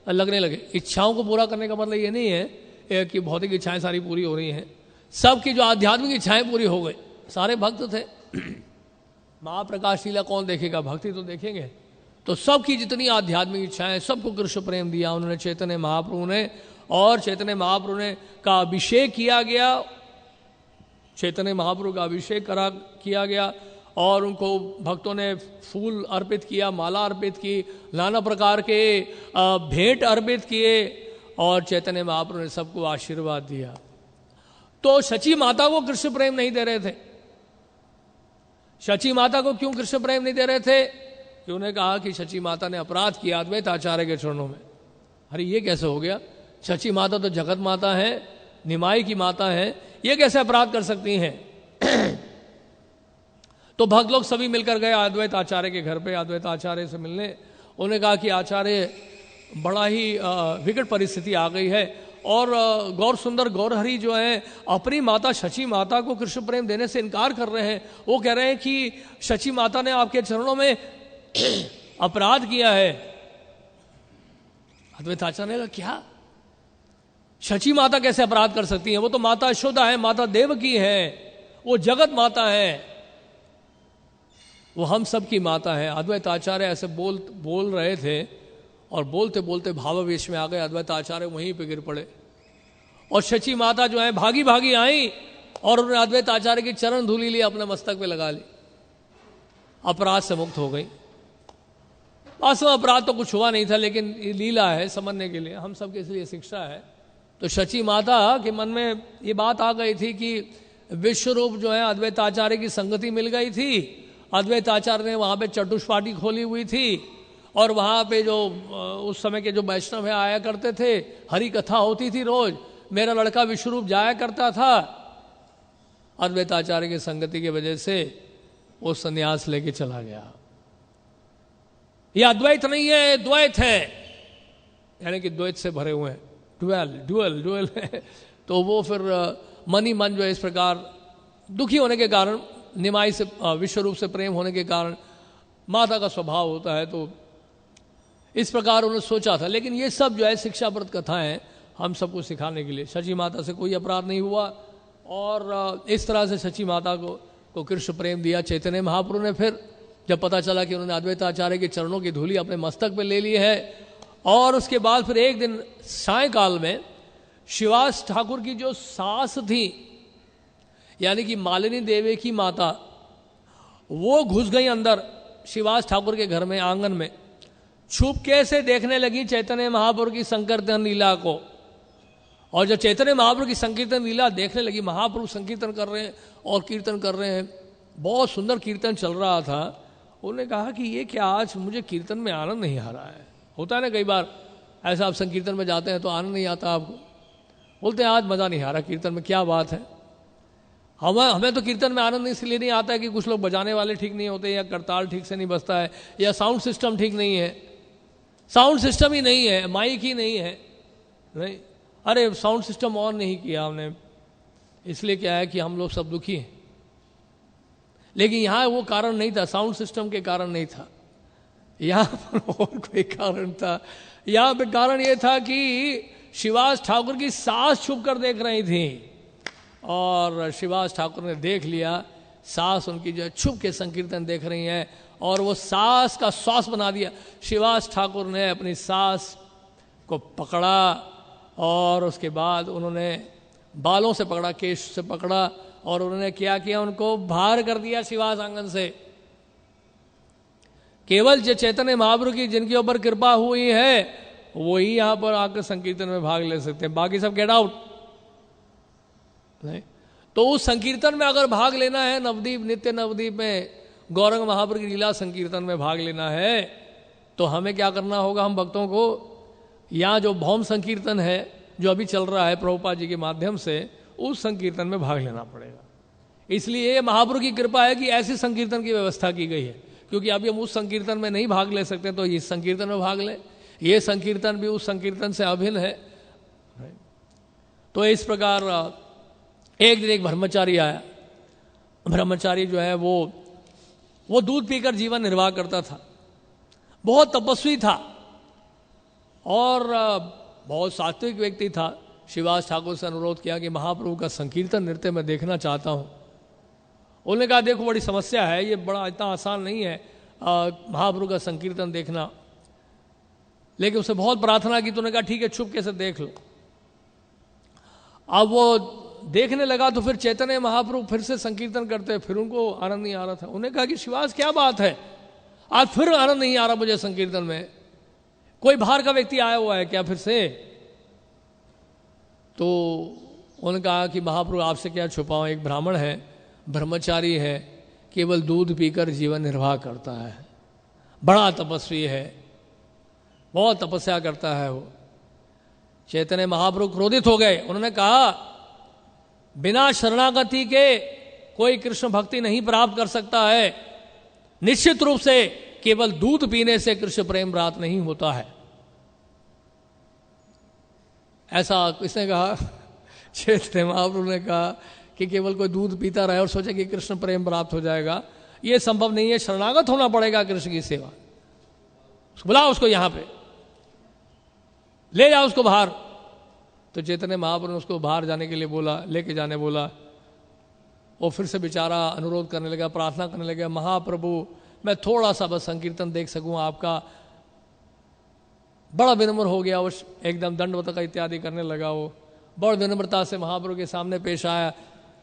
लगने लगे। इच्छाओं को पूरा करने का मतलब ये नहीं है कि भौतिक इच्छाएं सारी पूरी हो रही हैं, सबकी जो आध्यात्मिक इच्छाएं पूरी हो गई। सारे भक्त थे। महाप्रकाश लीला कौन देखेगा, भक्ति तो देखेंगे। तो सबकी जितनी आध्यात्मिक इच्छाएं, सबको कृष्ण प्रेम दिया उन्होंने चैतन्य महाप्रभु ने। और चैतन्य महाप्रभु ने का अभिषेक किया गया, चैतन्य महाप्रभु का अभिषेक किया गया, और उनको भक्तों ने फूल अर्पित किया, माला अर्पित की, नाना प्रकार के भेंट अर्पित किए, और चैतन्य महाप्रभु ने सबको आशीर्वाद दिया। तो शची माता को कृष्ण प्रेम नहीं दे रहे थे। शची माता को क्यों कृष्ण प्रेम नहीं दे रहे थे? कि उन्हें कहा कि शची माता ने अपराध किया अद्वैत आचार्य के चरणों में। अरे ये कैसे हो गया? शची माता तो जगत माता है, निमाई की माता है, ये कैसे अपराध कर सकती हैं? तो भक्त लोग सभी मिलकर गए अद्वैत आचार्य के घर पे अद्वैत आचार्य से मिलने। उन्हें कहा कि आचार्य बड़ा ही विकट परिस्थिति आ गई है और गौर सुंदर गौरहरि जो है अपनी माता शची माता को कृष्ण प्रेम देने से इनकार कर रहे हैं। वो कह रहे हैं कि शची माता ने आपके चरणों में अपराध किया है। अद्वैत आचार्य ने कहा क्या? शची माता कैसे अपराध कर सकती है? वो तो माता यशोदा है, माता देवकी है, वो जगत माता है, वो हम सब की माता है। अद्वैत आचार्य ऐसे बोल रहे थे और बोलते बोलते भावावेश में आ गए। अद्वैत आचार्य वहीं पे गिर पड़े और शची माता जो है भागी भागी आई और उन्होंने अद्वैत आचार्य की चरण धूली ली, अपने मस्तक पे लगा ली, अपराध से मुक्त हो गई। वास्तव में अपराध तो कुछ हुआ नहीं था, लेकिन ये लीला है समझने के लिए, हम सबके इसलिए शिक्षा है। तो शची माता के मन में ये बात आ गई थी कि विश्वरूप जो है अद्वैत आचार्य की संगति मिल गई थी। अद्वैत आचार्य ने वहाँ पे चतुष्पाटी खोली हुई थी और वहाँ पे जो उस समय के जो वैष्णव है आया करते थे, हरि कथा होती थी रोज, मेरा लड़का विश्वरूप जाया करता था। अद्वैत आचार्य की संगति की वजह से वो संन्यास लेके चला गया। ये अद्वैत नहीं है, द्वैत है, यानी कि द्वैत से भरे हुए हैं, ड्यूअल है। तो वो फिर मन ही मन जो है इस प्रकार दुखी होने के कारण, निमाई से विश्वरूप से प्रेम होने के कारण, माता का स्वभाव होता है, तो इस प्रकार उन्होंने सोचा था। लेकिन ये सब जो है शिक्षाप्रद कथाएं हम सबको सिखाने के लिए। शची माता से कोई अपराध नहीं हुआ और इस तरह से शची माता को कृष्ण प्रेम दिया चैतन्य महाप्रभु ने। फिर जब पता चला कि उन्होंने अद्वैत आचार्य के चरणों की धूली अपने मस्तक पे ले ली है, और उसके बाद फिर एक दिन सायंकाल में शिवास ठाकुर की जो सास थी, यानी कि मालिनी देवी की माता, वो घुस गई अंदर शिवास ठाकुर के घर में आंगन में, छुपके से देखने लगी चैतन्य महाप्रभु की संकीर्तन लीला को। और जब चैतन्य महाप्रभु की संकीर्तन लीला देखने लगी, महाप्रभु संकीर्तन कर रहे हैं और कीर्तन कर रहे हैं, बहुत सुंदर कीर्तन चल रहा था। उन्होंने कहा कि ये क्या, आज मुझे कीर्तन में आनंद नहीं आ रहा है। होता है ना कई बार ऐसा, आप संकीर्तन में जाते हैं तो आनंद नहीं आता आपको, बोलते हैं आज मज़ा नहीं आ रहा कीर्तन में, क्या बात है। हमें तो कीर्तन में आनंद इसलिए नहीं आता है कि कुछ लोग बजाने वाले ठीक नहीं होते, या करताल ठीक से नहीं बजता है, या साउंड सिस्टम ठीक नहीं है। साउंड सिस्टम ही नहीं है, माइक ही नहीं है, नहीं, अरे साउंड सिस्टम ऑन नहीं किया हमने, इसलिए क्या है कि हम लोग सब दुखी हैं। लेकिन यहाँ वो कारण नहीं था, साउंड सिस्टम के कारण नहीं था, यहाँ पर और कोई कारण था। यहाँ पे कारण ये था कि शिवास ठाकुर की सास छुप कर देख रही थी और शिवास ठाकुर ने देख लिया, सास उनकी जो छुप के संकीर्तन देख रही हैं और वो सास का श्वास बना दिया। शिवास ठाकुर ने अपनी सास को पकड़ा और उसके बाद उन्होंने बालों से पकड़ा, केश से पकड़ा, और उन्होंने क्या किया, उनको बाहर कर दिया शिवास आंगन से। केवल जो चैतन्य महाप्रभु की जिनके ऊपर कृपा हुई है वही यहाँ पर आकर संकीर्तन में भाग ले सकते हैं, बाकी सब गेट आउट। नहीं तो उस संकीर्तन में अगर भाग लेना है, नवदीप नित्य नवदीप में गौरंग महाप्रभु की लीला संकीर्तन में भाग लेना है, तो हमें क्या करना होगा, हम भक्तों को यहाँ जो भौम संकीर्तन है जो अभी चल रहा है प्रभुपाद जी के माध्यम से, उस संकीर्तन में भाग लेना पड़ेगा। इसलिए महाप्रभु की कृपा है कि ऐसे संकीर्तन की व्यवस्था की गई है, क्योंकि अभी हम उस संकीर्तन में नहीं भाग ले सकते, तो इस संकीर्तन में भाग ले। ये संकीर्तन भी उस संकीर्तन से अभिन्न है। तो इस प्रकार एक दिन एक ब्रह्मचारी आया। ब्रह्मचारी जो है वो दूध पीकर जीवन निर्वाह करता था, बहुत तपस्वी था और बहुत सात्विक व्यक्ति था। शिवास ठाकुर से अनुरोध किया कि महाप्रभु का संकीर्तन नृत्य में देखना चाहता हूँ। उन्होंने कहा देखो बड़ी समस्या है, ये बड़ा इतना आसान नहीं है महाप्रभु का संकीर्तन देखना। लेकिन उससे बहुत प्रार्थना की तो उन्होंने कहा ठीक है छुपके से देख लो। अब वो देखने लगा तो फिर चैतन्य महाप्रभु फिर से संकीर्तन करते, फिर उनको आनंद नहीं आ रहा था। उन्होंने कहा कि शिवास क्या बात है, आज फिर आनंद नहीं आ रहा मुझे संकीर्तन में, कोई बाहर का व्यक्ति आया हुआ है क्या फिर से? तो उन्होंने कहा कि महाप्रभु आपसे क्या छुपाऊं, एक ब्राह्मण है, ब्रह्मचारी है, केवल दूध पीकर जीवन निर्वाह करता है, बड़ा तपस्वी है, बहुत तपस्या करता है वो। चैतन्य महाप्रभु क्रोधित हो गए। उन्होंने कहा बिना शरणागति के कोई कृष्ण भक्ति नहीं प्राप्त कर सकता है, निश्चित रूप से केवल दूध पीने से कृष्ण प्रेम प्राप्त नहीं होता है। ऐसा किसने कहा? चैतन्य महाप्रभु ने कहा कि केवल कोई दूध पीता रहे और सोचे कि कृष्ण प्रेम प्राप्त हो जाएगा, यह संभव नहीं है, शरणागत होना पड़ेगा कृष्ण की सेवा। बुलाओ उसको यहां पे, ले जाओ उसको बाहर। तो चैतन्य महाप्रभु ने उसको बाहर जाने के लिए बोला, लेके जाने बोला। वो फिर से बेचारा अनुरोध करने लगा, प्रार्थना करने लगा, महाप्रभु मैं थोड़ा सा बस संकीर्तन देख सकूं आपका। बड़ा विनम्र हो गया वो, एकदम दंडवत का इत्यादि करने लगा। वो बड़ विनम्रता से महाप्रभु के सामने पेश आया।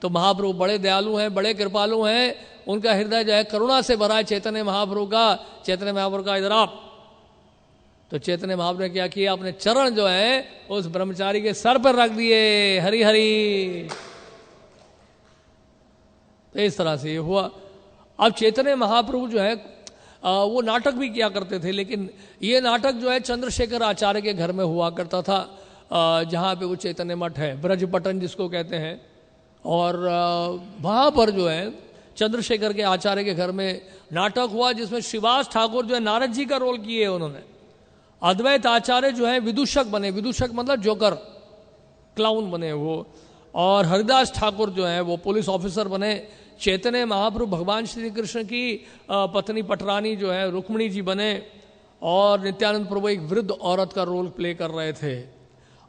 तो महाप्रभु बड़े दयालु हैं, बड़े कृपालु हैं, उनका हृदय जो है करुणा से भरा है चैतन्य महाप्रभु का। चैतन्य महाप्रभु का इधर आप। तो चैतन्य महाप्रभु ने क्या किया, अपने चरण जो है उस ब्रह्मचारी के सर पर रख दिए। हरि हरि। तो इस तरह से ये हुआ। अब चैतन्य महाप्रभु जो है वो नाटक भी किया करते थे, लेकिन ये नाटक जो है चंद्रशेखर आचार्य के घर में हुआ करता था, जहाँ पे वो चैतन्य मठ है, ब्रजपटन जिसको कहते हैं। और वहाँ पर जो है चंद्रशेखर के आचार्य के घर में नाटक हुआ, जिसमें श्रीवास ठाकुर जो है नारद जी का रोल किए उन्होंने। अद्वैत आचार्य जो है विदूषक बने, विदूषक मतलब जोकर, क्लाउन बने वो। और हरिदास ठाकुर जो है वो पुलिस ऑफिसर बने। चैतन्य महाप्रभु भगवान श्री कृष्ण की पत्नी पटरानी जो है रुक्मिणी जी बने। और नित्यानंद प्रभु एक वृद्ध औरत का रोल प्ले कर रहे थे।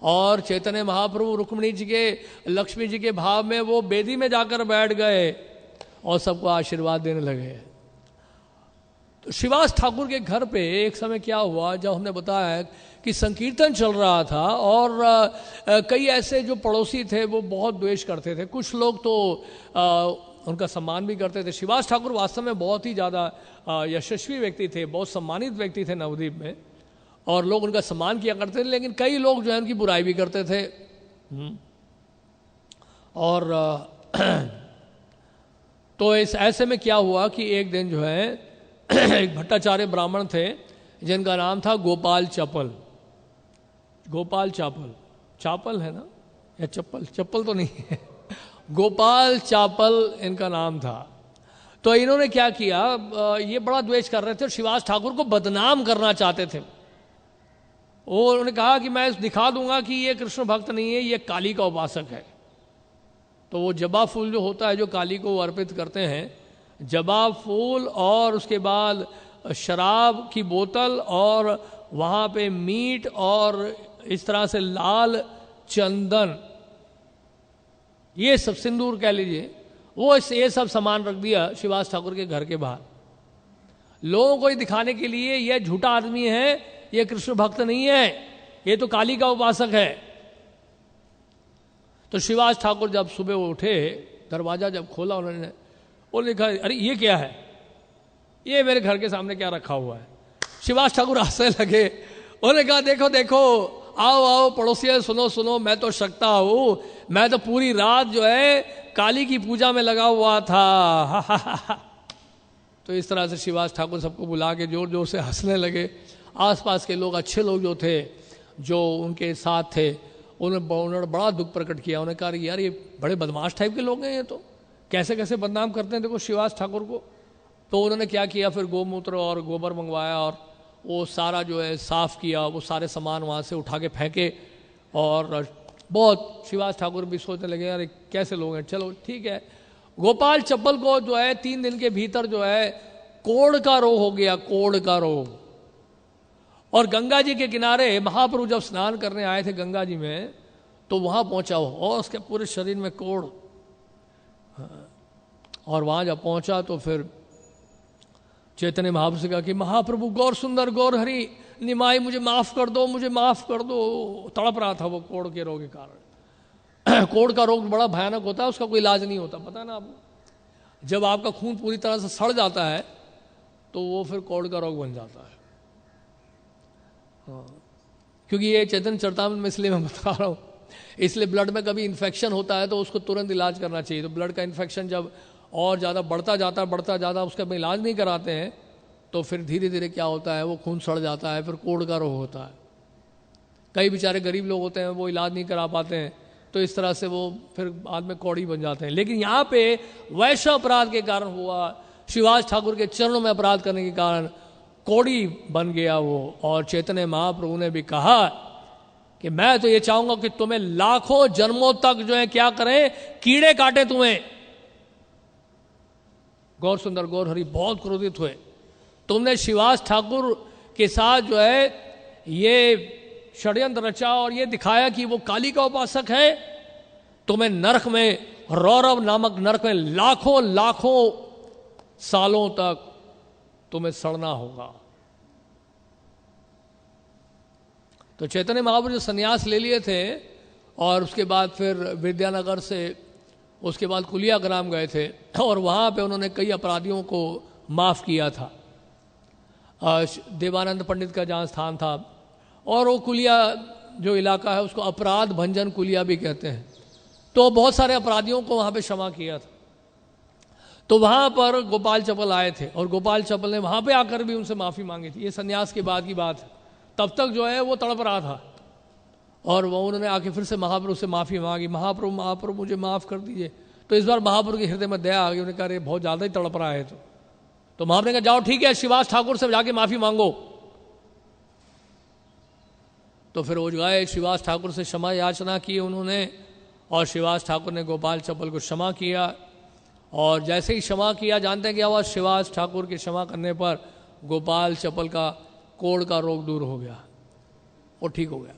और चैतन्य महाप्रभु रुक्मिणी जी के, लक्ष्मी जी के भाव में वो बेदी में जाकर बैठ गए और सबको आशीर्वाद देने लगे। तो श्रीवास ठाकुर के घर पे एक समय क्या हुआ, जब हमने बताया कि संकीर्तन चल रहा था और कई ऐसे जो पड़ोसी थे वो बहुत द्वेष करते थे। कुछ लोग तो उनका सम्मान भी करते थे। श्रीवास ठाकुर वास्तव में बहुत ही ज़्यादा यशस्वी व्यक्ति थे, बहुत सम्मानित व्यक्ति थे नवद्वीप में, और लोग उनका सम्मान किया करते थे। लेकिन कई लोग जो है उनकी बुराई भी करते थे। और तो इस ऐसे में क्या हुआ कि एक दिन जो है एक भट्टाचार्य ब्राह्मण थे जिनका नाम था गोपाल चपल। गोपाल चापल, चापल है ना या चप्पल? चप्पल तो नहीं है, गोपाल चापल इनका नाम था। तो इन्होंने क्या किया, ये बड़ा द्वेष कर रहे थे, श्रीवास ठाकुर को बदनाम करना चाहते थे। उन्होंने कहा कि मैं दिखा दूंगा कि ये कृष्ण भक्त नहीं है, ये काली का उपासक है। तो वो जबा फूल जो होता है जो काली को अर्पित करते हैं, जबा फूल और उसके बाद शराब की बोतल और वहाँ पे मीट और इस तरह से लाल चंदन, ये सब सिंदूर कह लीजिए, वो ये सब सामान रख दिया श्रीवास ठाकुर के घर के बाहर, लोगों को दिखाने के लिए यह झूठा आदमी है, ये कृष्ण भक्त नहीं है, ये तो काली का उपासक है। तो श्रीवास ठाकुर जब सुबह उठे, दरवाजा जब खोला उन्होंने कहा अरे ये क्या है, ये मेरे घर के सामने क्या रखा हुआ है। श्रीवास ठाकुर हंसने लगे। उन्होंने कहा देखो देखो, आओ आओ पड़ोसियों, सुनो सुनो, मैं तो शक्ता हूं, मैं तो पूरी रात जो है काली की पूजा में लगा हुआ था। तो इस तरह से श्रीवास ठाकुर सबको बुला के जोर जोर से हंसने लगे। आसपास के लोग, अच्छे लोग जो थे, जो उनके साथ थे, उन्होंने बड़ा दुख प्रकट किया। उन्होंने कहा यार ये बड़े बदमाश टाइप के लोग हैं, ये तो कैसे कैसे बदनाम करते हैं देखो श्रीवास ठाकुर को। तो उन्होंने क्या किया, फिर गोमूत्र और गोबर मंगवाया और वो सारा जो है साफ किया, वो सारे सामान वहाँ से उठा के फेंके। और बहुत श्रीवास ठाकुर भी सोचने लगे यार कैसे लोग हैं, चलो ठीक है। गोपाल चप्पल को जो है 3 दिन के भीतर जो है कोढ़ का रोग हो गया, कोढ़ का रोग। और गंगा जी के किनारे महाप्रभु जब स्नान करने आए थे गंगा जी में, तो वहाँ पहुँचा और उसके पूरे शरीर में कोढ़। और वहाँ जब पहुँचा तो फिर चैतन्य महाप्रभु से कहा कि महाप्रभु गौर सुंदर गौर हरि निमाई, मुझे माफ कर दो, मुझे माफ कर दो। तड़प रहा था वो कोढ़ के रोग के कारण। कोढ़ का रोग बड़ा भयानक होता है, उसका कोई इलाज नहीं होता, पता है ना आपको। जब आपका खून पूरी तरह से सड़ जाता है तो वो फिर कोढ़ का रोग बन जाता है। हाँ, क्योंकि ये चैतन्य चरितामृत में इसलिए मैं बता रहा हूँ इसलिए ब्लड में कभी इन्फेक्शन होता है तो उसको तुरंत इलाज करना चाहिए। तो ब्लड का इन्फेक्शन जब और ज़्यादा बढ़ता जाता उसका हम इलाज नहीं कराते हैं तो फिर धीरे धीरे क्या होता है, वो खून सड़ जाता है, फिर कोढ़ का रोग होता है। कई बेचारे गरीब लोग होते हैं वो इलाज नहीं करा पाते हैं, तो इस तरह से वो फिर बाद में कौड़ी बन जाते हैं। लेकिन यहाँ पे वैश्य अपराध के कारण हुआ, शिवाज ठाकुर के चरणों में अपराध करने के कारण कौड़ी बन गया वो। और चैतन्य महाप्रभु ने भी कहा कि मैं तो ये चाहूंगा कि तुम्हें लाखों जन्मों तक जो है क्या करें, कीड़े काटे तुम्हें। गौर सुंदर गौर हरि बहुत क्रोधित हुए, तुमने शिवाज ठाकुर के साथ जो है ये षड्यंत्र रचा और ये दिखाया कि वो काली का उपासक है, तुम्हें नरक में, रौरव नामक नरक में लाखों लाखों सालों तक तुम्हें सड़ना होगा। तो चैतन्य महाप्रभु जो सन्यास ले लिए थे और उसके बाद फिर विद्यानगर से उसके बाद कुलियाग्राम गए थे और वहां पे उन्होंने कई अपराधियों को माफ किया था। देवानंद पंडित का जहाँ स्थान था, और वो कुलिया जो इलाका है उसको अपराध भंजन कुलिया भी कहते हैं। तो बहुत सारे अपराधियों को वहाँ पे क्षमा किया था। तो वहाँ पर गोपाल चपल आए थे और गोपाल चपल ने वहाँ पे आकर भी उनसे माफ़ी मांगी थी। ये सन्यास के बाद की बात है, तब तक जो है वो तड़प रहा था और वो उन्होंने आके फिर से महाप्रभु से माफ़ी मांगी, महाप्रभु मुझे माफ़ कर दीजिए। तो इस बार महाप्रभु के हृदय में दया आ गई, उन्होंने कहा अरे बहुत ज़्यादा ही तड़प रहा है। तो महाप्रभु ने कहा जाओ ठीक है, शिवाज ठाकुर से जाके माफ़ी मांगो। तो फिर वो गए, शिवाज ठाकुर से क्षमा याचना की उन्होंने और शिवाज ठाकुर ने गोपाल चपल को क्षमा किया। और जैसे ही क्षमा किया, जानते हैं क्या हुआ, शिवाज ठाकुर के क्षमा करने पर गोपाल चपल का कोढ़ का रोग दूर हो गया, वो ठीक हो गया।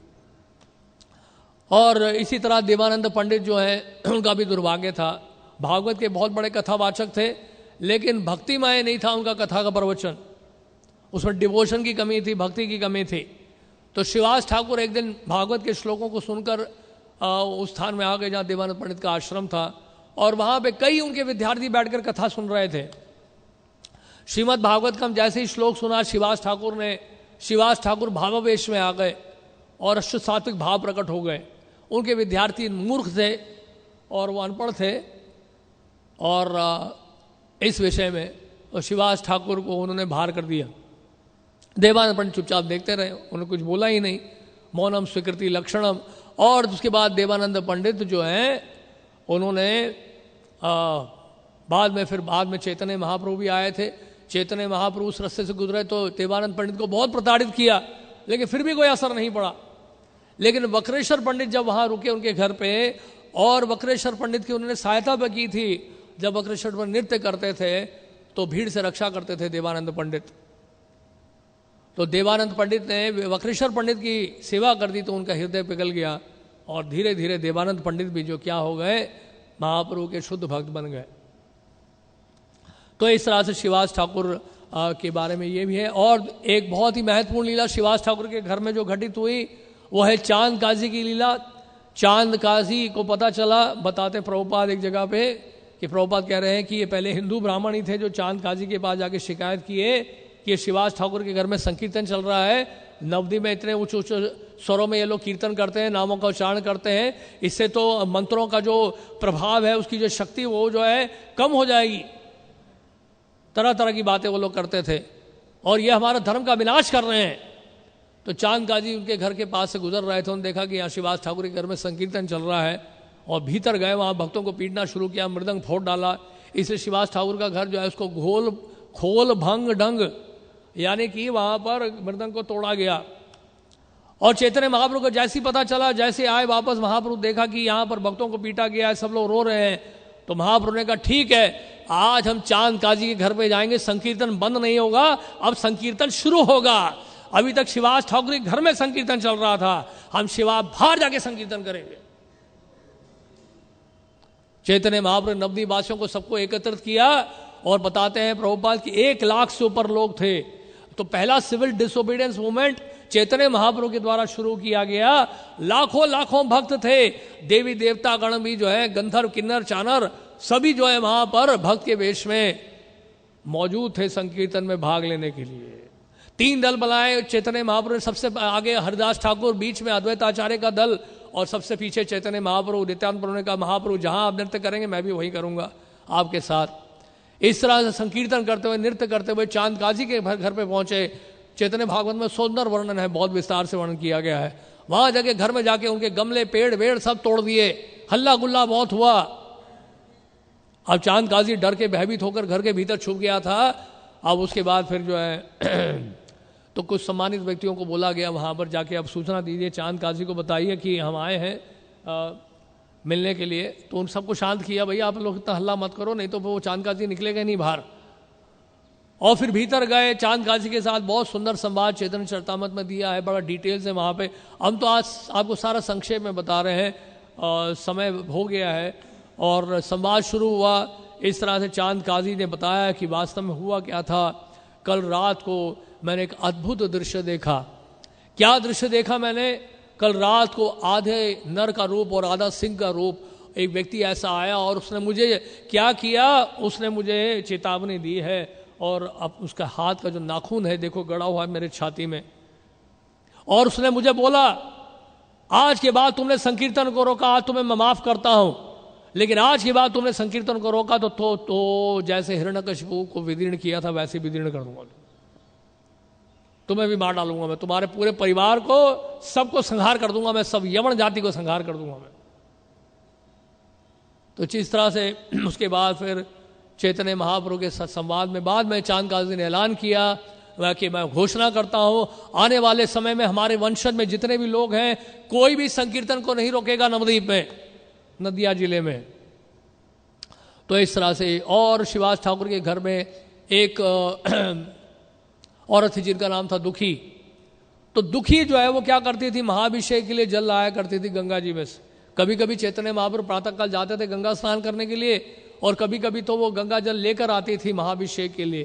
और इसी तरह देवानंद पंडित जो है उनका भी दुर्भाग्य था। भागवत के बहुत बड़े कथावाचक थे लेकिन भक्तिमय नहीं था उनका कथा का प्रवचन, उसमें डिवोशन की कमी थी, भक्ति की कमी थी। तो शिवाज ठाकुर एक दिन भागवत के श्लोकों को सुनकर उस स्थान में आ गए जहाँ देवानंद पंडित का आश्रम था और वहाँ पे कई उनके विद्यार्थी बैठकर कथा सुन रहे थे। श्रीमद् भागवत का हम जैसे ही श्लोक सुना, शिवाज ठाकुर भावावेश में आ गए और अष्ट सात्विक भाव प्रकट हो गए। उनके विद्यार्थी मूर्ख थे और वो अनपढ़ थे और इस विषय में शिवाज ठाकुर को उन्होंने बाहर कर दिया। देवानंद पंडित चुपचाप देखते रहे, उन्होंने कुछ बोला ही नहीं, मौनम स्वीकृति लक्षणम। और उसके बाद देवानंद पंडित जो हैं उन्होंने बाद में चैतन्य महाप्रभु भी आए थे। चैतन्य महाप्रभु उस रास्ते से गुजरे तो देवानंद पंडित को बहुत प्रताड़ित किया लेकिन फिर भी कोई असर नहीं पड़ा। लेकिन वक्रेश्वर पंडित जब वहाँ रुके उनके घर पे और वक्रेश्वर पंडित की उन्होंने सहायता भी की थी, जब वक्रेश्वर पंडित नृत्य करते थे तो भीड़ से रक्षा करते थे देवानंद पंडित। तो देवानंद पंडित ने वक्रेश्वर पंडित की सेवा कर दी तो उनका हृदय पिघल गया और धीरे धीरे देवानंद पंडित भी जो क्या हो गए, महाप्रभु के शुद्ध भक्त बन गए। तो इस तरह से शिवाज ठाकुर के बारे में ये भी है। और एक बहुत ही महत्वपूर्ण लीला शिवाज ठाकुर के घर में जो घटित हुई वो है चांद काजी की लीला। चांद काजी को पता चला, बताते प्रभुपाद एक जगह पे कि प्रभुपाद कह रहे हैं कि ये पहले हिंदू ब्राह्मण ही थे जो चांद काजी के पास जाके शिकायत किए कि ये शिवाज ठाकुर के घर में संकीर्तन चल रहा है, नवदी में इतने ऊंचे ऊंचे स्वरों में ये लोग कीर्तन करते हैं, नामों का उच्चारण करते हैं, इससे तो मंत्रों का जो प्रभाव है उसकी जो शक्ति वो जो है कम हो जाएगी। तरह तरह की बातें वो लोग करते थे और ये हमारा धर्म का विनाश कर रहे हैं। तो चांद काजी उनके घर के पास से गुजर रहे थे, उन्होंने देखा कि यहाँ शिवाज ठाकुर के घर में संकीर्तन चल रहा है और भीतर गए, वहाँ भक्तों को पीटना शुरू किया, मृदंग फोड़ डाला। इससे शिवाज ठाकुर का घर जो है उसको खोल भंग डंग यानी कि वहाँ पर मृदंग को तोड़ा गया। और चैतन्य महाप्रभु को जैसे ही पता चला, जैसे आए वापस महाप्रभु देखा कि यहाँ पर भक्तों को पीटा गया है, सब लोग रो रहे हैं, तो महाप्रभु ने कहा ठीक है आज हम चांद काजी के घर पे जाएंगे, संकीर्तन बंद नहीं होगा, अब संकीर्तन शुरू होगा। अभी तक शिवाज ठाकुर के घर में संकीर्तन चल रहा था, हम शिवा बाहर जाके संकीर्तन करेंगे। चैतन्य महाप्रभु नवदी वासियों को सबको एकत्रित किया और बताते हैं प्रभुपाद कि 1 लाख से ऊपर लोग थे। तो पहला civil disobedience movement Chaitanya Mahaprabhu के द्वारा शुरू किया गया। लाखों लाखों भक्त थे, देवी देवता गण भी जो है, गंधर्व किन्नर चानर सभी जो है वहां पर भक्त के वेश में मौजूद थे संकीर्तन में भाग लेने के लिए। 3 दल बनाए चैतन्य महाप्रभु ने, सबसे आगे हरिदास ठाकुर, बीच में अद्वैत आचार्य का दल और सबसे पीछे चैतन्य महाप्रभु, नित्यानंद प्रभु ने कहा महाप्रभु जहाँ आप नृत्य करेंगे मैं भी वही करूँगा आपके साथ। इस तरह से संकीर्तन करते हुए, नृत्य करते हुए चांद काजी के घर पे पहुँचे। चैतन्य भागवत में सुंदर वर्णन है, बहुत विस्तार से वर्णन किया गया है। वहाँ जाके घर में जाके उनके गमले, पेड़ वेड़ सब तोड़ दिए, हल्ला गुल्ला बहुत हुआ। अब चांद काजी डर के भयभीत होकर घर के भीतर छुप गया था। अब उसके बाद फिर जो है तो कुछ सम्मानित व्यक्तियों को बोला गया वहाँ पर जाके अब सूचना दीजिए, चांद काजी को बताइए कि हम आए हैं मिलने के लिए। तो उन सबको शांत किया, भैया आप लोग इतना हल्ला मत करो, नहीं तो वो चांद काजी निकलेगा नहीं बाहर। और फिर भीतर गए, चांद काजी के साथ बहुत सुंदर संवाद चैतन्य चरितामृत में दिया है, बड़ा डिटेल्स है वहाँ पे। हम तो आज आपको सारा संक्षेप में बता रहे हैं, समय हो गया है। और संवाद शुरू हुआ इस तरह से, चांद काजी ने बताया कि वास्तव में हुआ क्या था। कल रात को मैंने एक अद्भुत दृश्य देखा। क्या दृश्य देखा मैंने? कल रात को आधे नर का रूप और आधा सिंह का रूप एक व्यक्ति ऐसा आया और उसने मुझे क्या किया, उसने मुझे चेतावनी दी है। और अब उसका हाथ का जो नाखून है देखो गड़ा हुआ है मेरे छाती में। और उसने मुझे बोला आज के बाद तुमने संकीर्तन को रोका, आज तुम्हें मैं माफ करता हूं, लेकिन आज के बाद तुमने संकीर्तन को रोका तो जैसे हिरण्यकशिपु को विदीर्ण किया था वैसे विदीर्ण कर दूंगा, तुम्हें भी मार डालूंगा मैं, तुम्हारे पूरे परिवार को सबको संहार कर दूंगा मैं, सब यमन जाति को संहार कर दूंगा मैं। तो जिस तरह से उसके बाद फिर चैतन्य महाप्रभु के संवाद में बाद में चांद काजी ने ऐलान किया कि मैं घोषणा करता हूं आने वाले समय में हमारे वंशज में जितने भी लोग हैं कोई भी संकीर्तन को नहीं रोकेगा नवद्वीप में, नदिया जिले में। तो इस तरह से, और शिवाज ठाकुर के घर में एक औरत थी जिनका नाम था दुखी। तो दुखी जो है वो क्या करती थी, महाभिषेक के लिए जल लाया करती थी गंगा जी में से। कभी कभी चैतन्य महाप्रभु प्रातःकाल जाते थे गंगा स्नान करने के लिए, और कभी कभी तो वो गंगा जल लेकर आती थी महाभिषेक के लिए।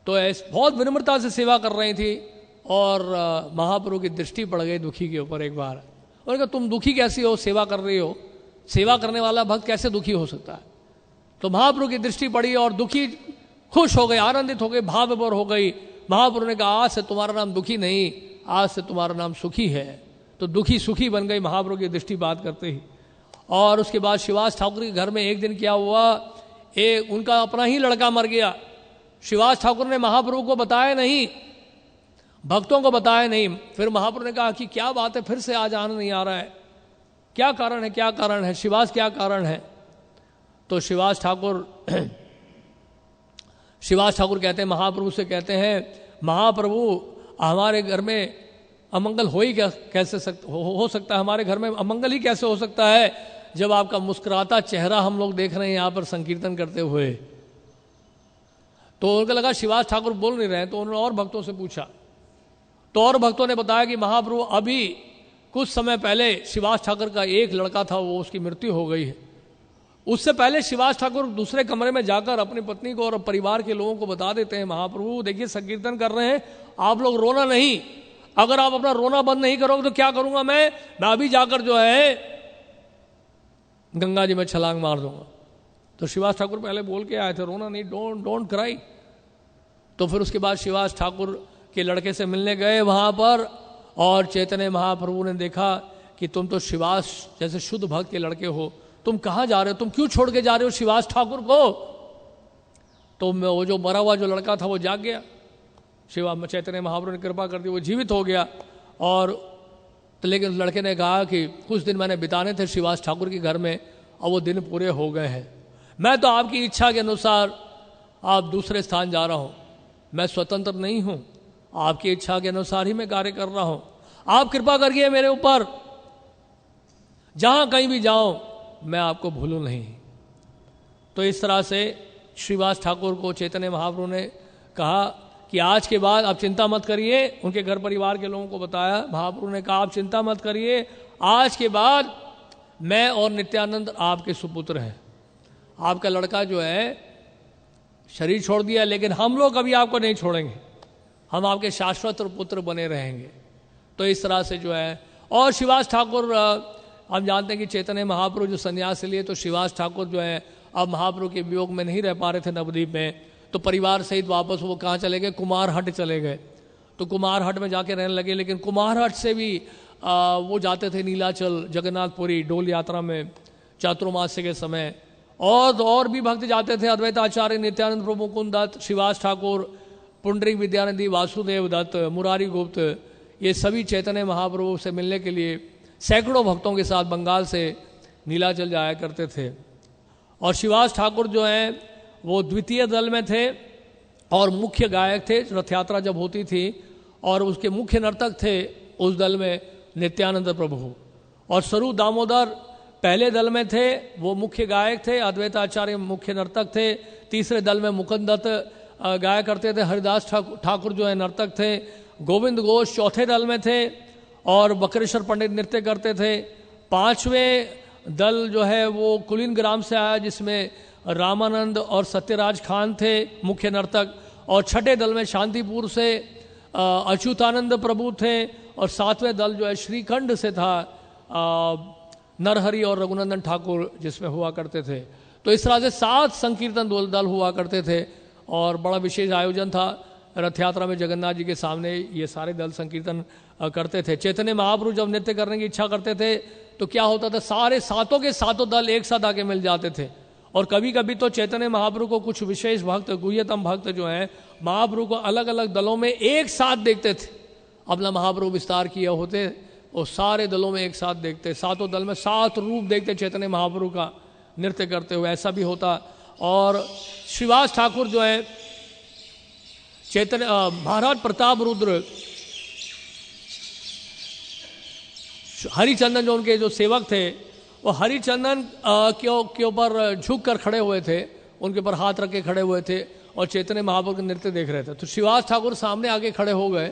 तो बहुत विनम्रता से सेवा कर रही थी और महाप्रभु की दृष्टि पड़ गई दुखी के ऊपर एक बार। उन्होंने कहा तुम दुखी कैसी हो, सेवा कर रही हो, सेवा करने वाला भक्त कैसे दुखी हो सकता है। तो महाप्रभु की दृष्टि पड़ी और दुखी खुश हो गई, आनंदित हो गई, भाव विभोर हो गई। महाप्रभु ने कहा आज से तुम्हारा नाम दुखी नहीं, आज से तुम्हारा नाम सुखी है। तो दुखी सुखी बन गई महाप्रभु की दृष्टि बात करते ही। और उसके बाद शिवाज ठाकुर के घर में एक दिन क्या हुआ, उनका अपना ही लड़का मर गया। शिवाज ठाकुर ने महाप्रभु को बताया नहीं, भक्तों को बताया नहीं। फिर महाप्रभु ने कहा कि क्या बात है, फिर से आज आना नहीं आ रहा है, क्या कारण है, क्या कारण है शिवाज, क्या कारण है। तो शिवाज ठाकुर कहते हैं महाप्रभु से, कहते हैं महाप्रभु हमारे घर में अमंगल हो ही कैसे हो सकता है, हमारे घर में अमंगल ही कैसे हो सकता है जब आपका मुस्कुराता चेहरा हम लोग देख रहे हैं यहाँ पर संकीर्तन करते हुए। तो उनको लगा शिवाज ठाकुर बोल नहीं रहे, तो उन्होंने और भक्तों से पूछा। तो और भक्तों ने बताया कि महाप्रभु अभी कुछ समय पहले शिवाज ठाकुर का एक लड़का था, वो उसकी मृत्यु हो गई है। उससे पहले शिवाज ठाकुर दूसरे कमरे में जाकर अपनी पत्नी को और परिवार के लोगों को बता देते हैं महाप्रभु देखिए संकीर्तन कर रहे हैं, आप लोग रोना नहीं, अगर आप अपना रोना बंद नहीं करोगे तो क्या करूंगा मैं अभी जाकर जो है गंगा जी में छलांग मार दूंगा। तो शिवाज ठाकुर पहले बोल के आए थे रोना नहीं, डोंट क्राई। तो फिर उसके बाद शिवाज ठाकुर के लड़के से मिलने गए वहां पर, और चैतन्य महाप्रभु ने देखा कि तुम तो शिवाज जैसे शुद्ध भक्त के लड़के हो, तुम कहाँ जा रहे हो, तुम क्यों छोड़ के जा रहे हो शिवाज ठाकुर को। तो वो जो मरा हुआ जो लड़का था वो जाग गया, चैतन्य महाप्रभु ने कृपा कर दी, वो जीवित हो गया। और तो लेकिन लड़के ने कहा कि कुछ दिन मैंने बिताने थे शिवाज ठाकुर के घर में, और वो दिन पूरे हो गए हैं, मैं तो आपकी इच्छा के अनुसार आप दूसरे स्थान जा रहा हूं, मैं स्वतंत्र नहीं हूं, आपकी इच्छा के अनुसार ही मैं कार्य कर रहा हूं, आप कृपा करिए मेरे ऊपर, जहां कहीं भी जाओ मैं आपको भूलूं नहीं। तो इस तरह से श्रीवास ठाकुर को चैतन्य महाप्रभु ने कहा कि आज के बाद आप चिंता मत करिए, उनके घर परिवार के लोगों को बताया, महाप्रभु ने कहा आप चिंता मत करिए, आज के बाद मैं और नित्यानंद आपके सुपुत्र हैं, आपका लड़का जो है शरीर छोड़ दिया, लेकिन हम लोग कभी आपको नहीं छोड़ेंगे, हम आपके शाश्वत पुत्र बने रहेंगे। तो इस तरह से जो है, और शिवास ठाकुर हम जानते हैं कि चैतन्य महाप्रभु जो संन्यास लिए, तो शिवास ठाकुर जो है अब महाप्रभु के वियोग में नहीं रह पा रहे थे नवद्वीप में, तो परिवार सहित वापस वो कहाँ चले गए, कुमारहट चले गए। तो कुमारहट में जाके रहने लगे, लेकिन कुमारहट से भी वो जाते थे नीलाचल, जगन्नाथपुरी डोल यात्रा में चातुर्मास्य के समय। और भी भक्त जाते थे, अद्वैताचार्य, नित्यानंद प्रभु, मुकुंद दत्त, शिवास ठाकुर, पुंडरीक विद्यानंदी, वासुदेव दत्त, मुरारी गुप्त, ये सभी चैतन्य महाप्रभु से मिलने के लिए सैकड़ों भक्तों के साथ बंगाल से नीलाचल जाया करते थे। और शिवास ठाकुर जो हैं वो द्वितीय दल में थे और मुख्य गायक थे रथ यात्रा जब होती थी, और उसके मुख्य नर्तक थे उस दल में नित्यानंद प्रभु। और स्वरूप दामोदर पहले दल में थे, वो मुख्य गायक थे, अद्वैताचार्य मुख्य नर्तक थे। तीसरे दल में मुकुंद दत्त गाया करते थे, हरिदास ठाकुर जो है नर्तक थे, गोविंद घोष चौथे दल में थे और बकरेश्वर पंडित नृत्य करते थे। पांचवें दल जो है वो कुलीन ग्राम से आया, जिसमें रामानंद और सत्यराज खान थे मुख्य नर्तक। और छठे दल में शांतिपुर से अच्युतानंद प्रभु थे। और सातवें दल जो है श्रीखंड से था, नरहरि और रघुनंदन ठाकुर जिसमें हुआ करते थे। तो इस तरह से 7 संकीर्तन दल हुआ करते थे और बड़ा विशेष आयोजन था। रथ यात्रा में जगन्नाथ जी के सामने ये सारे दल संकीर्तन करते थे। चैतन्य महाप्रभु जब नृत्य करने की इच्छा करते थे तो क्या होता था, सारे सातों के सातों दल एक साथ आके मिल जाते थे। और कभी कभी तो चैतन्य महाप्रभु को कुछ विशेष भक्त, गुह्यतम भक्त जो हैं, महाप्रभु को अलग अलग दलों में एक साथ देखते थे। अपना महाप्रभु विस्तार किया होते और सारे दलों में एक साथ देखते, सातों दल में 7 रूप देखते चैतन्य महाप्रभु का नृत्य करते हुए, ऐसा भी होता। और श्रीवास ठाकुर जो है चैतन्य महाराज प्रताप रुद्र हरिचंदन जो उनके जो सेवक थे, वो हरिचंदन के ऊपर झुक कर खड़े हुए थे, उनके ऊपर हाथ रख के खड़े हुए थे और चैतन्य महाप्रभु के नृत्य देख रहे थे। तो श्रीवास ठाकुर सामने आके खड़े हो गए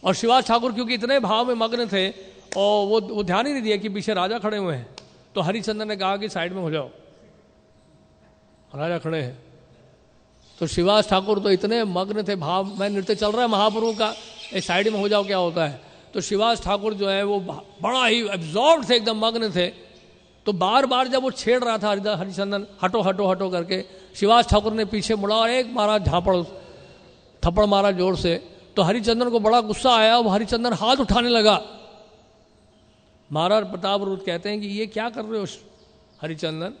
और श्रीवास ठाकुर क्योंकि इतने भाव में मग्न थे और वो ध्यान ही नहीं दिया कि पीछे राजा खड़े हुए हैं। तो हरिचंदन ने कहा कि साइड में हो जाओ, राजा खड़े हैं। तो श्रीवास ठाकुर तो इतने मग्न थे भाव में, नृत्य चल रहा है महाप्रभु का, इस साइड में हो जाओ क्या होता है। तो श्रीवास ठाकुर जो है वो बड़ा ही एब्जॉर्ब थे, एकदम मग्न थे। तो बार बार जब वो छेड़ रहा था हरिचंदन, हटो हटो हटो करके, श्रीवास ठाकुर ने पीछे मुड़ा और एक मारा झापड़, थप्पड़ मारा जोर से। तो हरिचंदन को बड़ा गुस्सा आया और हरिचंदन हाथ उठाने लगा। महाराज प्रताप रुद्र कहते हैं कि ये क्या कर रहे हो हरिचंदन,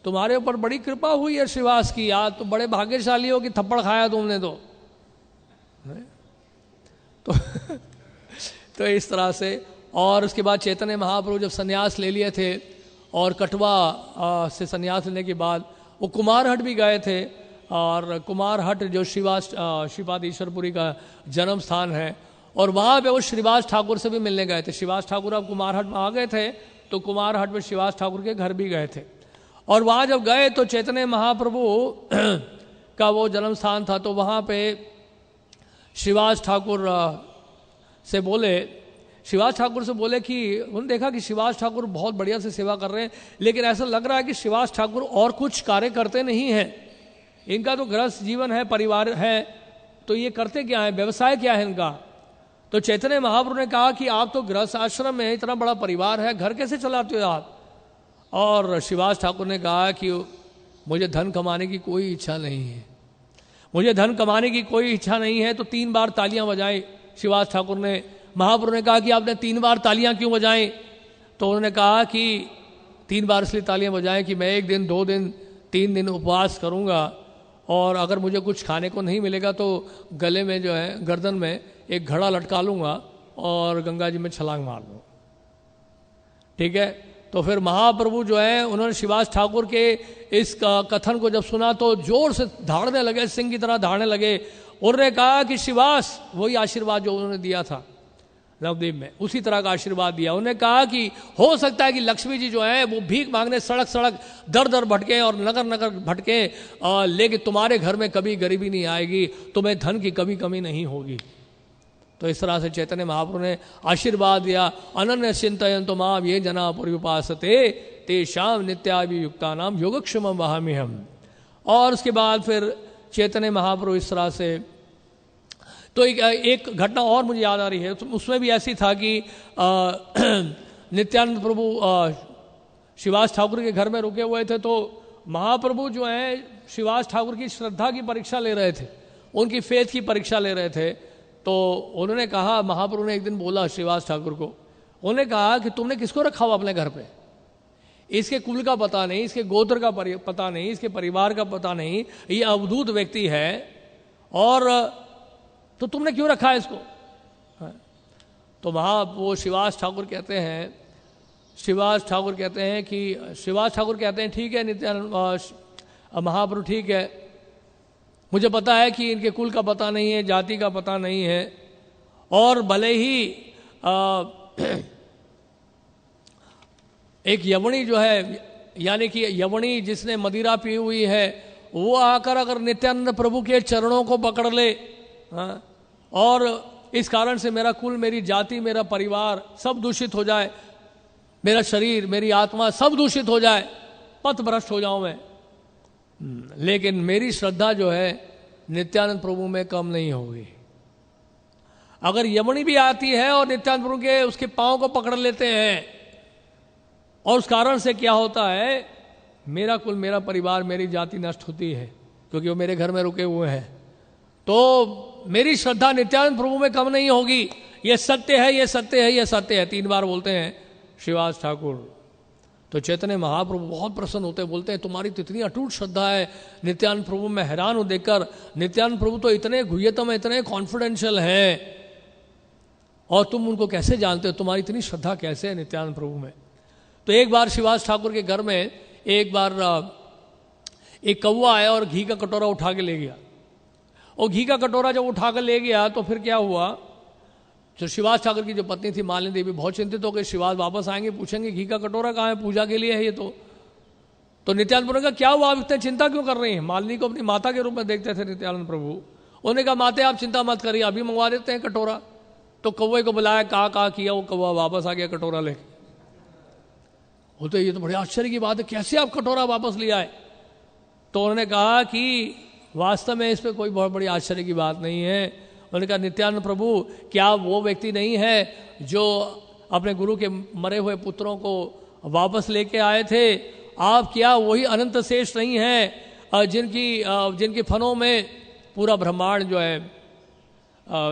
तुम्हारे ऊपर बड़ी कृपा हुई है श्रीवास की, यार तो बड़े भाग्यशाली हो कि थप्पड़ खाया तुमने तो इस तरह से। और उसके बाद चैतन्य महाप्रभु जब संन्यास ले लिए थे और कटवा से संन्यास लेने के बाद वो कुमारहट भी गए थे। और कुमारहट जो श्रीपाद ईश्वरपुरी का जन्म स्थान है, और वहाँ पे वो श्रीवास ठाकुर से भी मिलने गए थे। श्रीवास ठाकुर अब कुमारहट में आ गए थे तो कुमारहट में श्रीवास ठाकुर के घर भी गए थे। और वहाँ जब गए तो चैतन्य महाप्रभु का वो जन्म स्थान था, तो वहाँ पे श्रीवास ठाकुर से बोले कि उन्होंने देखा कि श्रीवास ठाकुर बहुत बढ़िया से सेवा कर रहे हैं, लेकिन ऐसा लग रहा है कि श्रीवास ठाकुर और कुछ कार्य करते नहीं हैं, इनका तो गृहस्थ जीवन है, परिवार है, तो ये करते क्या है, व्यवसाय क्या है इनका। तो चैतन्य महाप्रभु ने कहा कि आप तो गृहस्थ आश्रम में, इतना बड़ा परिवार है, घर कैसे चलाते हो आप। और श्रीवास ठाकुर ने कहा कि मुझे धन कमाने की कोई इच्छा नहीं है, मुझे धन कमाने की कोई इच्छा नहीं है। तो 3 बार तालियां बजाई श्रीवास ठाकुर ने। महाप्रभु ने कहा कि आपने 3 बार तालियां क्यों बजाई। तो उन्होंने कहा कि 3 बार इसलिए तालियां बजाएं कि मैं 1 दिन, 2 दिन, 3 दिन उपवास करूंगा, और अगर मुझे कुछ खाने को नहीं मिलेगा तो गले में जो है, गर्दन में एक घड़ा लटका लूंगा और गंगा जी में छलांग मार दूँ। ठीक है। तो फिर महाप्रभु जो है उन्होंने श्रीवास ठाकुर के इस कथन को जब सुना तो जोर से धाड़ने लगे, सिंह की तरह धाड़ने लगे। उन्होंने कहा कि श्रीवास, वही आशीर्वाद जो उन्होंने दिया था नवद्वीप में, उसी तरह का आशीर्वाद दिया। उन्होंने कहा कि हो सकता है कि लक्ष्मी जी जो है वो भीख मांगने सड़क सड़क दर दर भटके और नगर नगर भटके, लेकिन तुम्हारे घर में कभी गरीबी नहीं आएगी, तुम्हें धन की कभी कमी नहीं होगी। तो इस तरह से चैतन्य महाप्रभु ने आशीर्वाद दिया, अनन्य चिंतयन्तु माम ये जना पर्युपासते तेषां नित्याभियुक्ता नाम योगक्षेमं वहाम्यहम्। और उसके बाद फिर चैतन्य महाप्रभु इस तरह से, तो एक घटना और मुझे याद आ रही है, उसमें भी ऐसी था कि नित्यानंद प्रभु श्रीवास ठाकुर के घर में रुके हुए थे। तो महाप्रभु जो है श्रीवास ठाकुर की श्रद्धा की परीक्षा ले रहे थे, उनकी फेथ की परीक्षा ले रहे थे। तो उन्होंने कहा, महाप्रभु ने एक दिन बोला श्रीवास ठाकुर को उन्होंने कहा कि तुमने किसको रखा हुआ अपने घर पे, इसके कुल का पता नहीं, इसके गोत्र का पता नहीं, इसके परिवार का पता नहीं, ये अवधूत व्यक्ति है, और तो तुमने क्यों रखा है इसको? तो वहाँ वो शिवास ठाकुर कहते हैं ठीक है नित्यानंद महाप्रभु, ठीक है, मुझे पता है कि इनके कुल का पता नहीं है, जाति का पता नहीं है, और भले ही एक यवनी जो है, यानी कि यवनी जिसने मदिरा पी हुई है, वो आकर अगर नित्यानंद प्रभु के चरणों को पकड़ ले, हाँ, और इस कारण से मेरा कुल, मेरी जाति, मेरा परिवार सब दूषित हो जाए, मेरा शरीर, मेरी आत्मा सब दूषित हो जाए, पथ भ्रष्ट हो जाऊं मैं, लेकिन मेरी श्रद्धा जो है नित्यानंद प्रभु में कम नहीं होगी। अगर यमनी भी आती है और नित्यानंद प्रभु के उसके पांव को पकड़ लेते हैं, और उस कारण से क्या होता है, मेरा कुल, मेरा परिवार, मेरी जाति नष्ट होती है, क्योंकि वो मेरे घर में रुके हुए हैं, तो मेरी श्रद्धा नित्यानंद प्रभु में कम नहीं होगी। ये सत्य है, ये सत्य है, ये सत्य है, 3 बार बोलते हैं शिवास ठाकुर। तो चैतन्य महाप्रभु बहुत प्रसन्न होते, बोलते हैं तुम्हारी तो इतनी अटूट श्रद्धा है नित्यानंद प्रभु, मैं हैरान हूं देखकर, नित्यानंद प्रभु तो इतने गुह्यतम, इतने कॉन्फिडेंशियल हैं, और तुम उनको कैसे जानते हो, तुम्हारी इतनी श्रद्धा कैसे है नित्यानंद प्रभु में। तो एक बार शिवास ठाकुर के घर में एक कौवा आया और घी का कटोरा उठा के ले गया, और घी का कटोरा जब उठा कर ले गया तो फिर क्या हुआ, जो शिवास ठाकुर की जो पत्नी थी मालिनी देवी बहुत चिंतित हो गई, शिवास वापस आएंगे, पूछेंगे घी का कटोरा कहाँ है, पूजा के लिए है ये तो नित्यानंद प्रभु का क्या हुआ, आप इतने चिंता क्यों कर रही हैं? मालिनी को अपनी माता के रूप में देखते थे नित्यानंद प्रभु। उन्होंने कहा माते आप चिंता मत करिए, अभी मंगवा देते हैं कटोरा। तो कौवे को बुलाया, कहा किया, वो कौवा वापस आ गया कटोरा लेके। बोलते ये तो बड़े आश्चर्य की बात है, कैसे आप कटोरा वापस ले आए? तो उन्होंने कहा कि वास्तव में इस पर कोई बहुत बड़ी आश्चर्य की बात नहीं है। उन्होंने कहा नित्यानंद प्रभु, क्या वो व्यक्ति नहीं है जो अपने गुरु के मरे हुए पुत्रों को वापस लेके आए थे? आप क्या वही अनंत शेष नहीं है जिनकी फनों में पूरा ब्रह्मांड जो है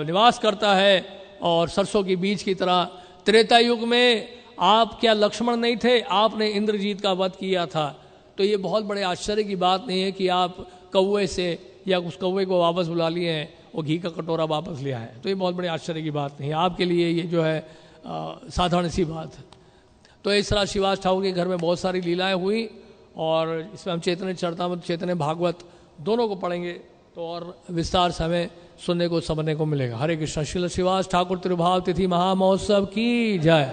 निवास करता है, और सरसों के बीज की तरह? त्रेता युग में आप क्या लक्ष्मण नहीं थे? आपने इंद्रजीत का वध किया था। तो ये बहुत बड़े आश्चर्य की बात नहीं है कि आप कौवे से या उस कौवे को वापस बुला लिए हैं और घी का कटोरा वापस लिया है, तो ये बहुत बड़े आश्चर्य की बात नहीं है, आपके लिए ये जो है साधारण सी बात है। तो इस तरह शिवास ठाकुर के घर में बहुत सारी लीलाएं हुई, और इसमें हम चैतन्य चरितामृत, चैतन्य भागवत दोनों को पढ़ेंगे तो और विस्तार से हमें सुनने को समझने को मिलेगा। हरे कृष्ण। श्रील शिवास ठाकुर तिरुभाव तिथि महामहोत्सव की जय।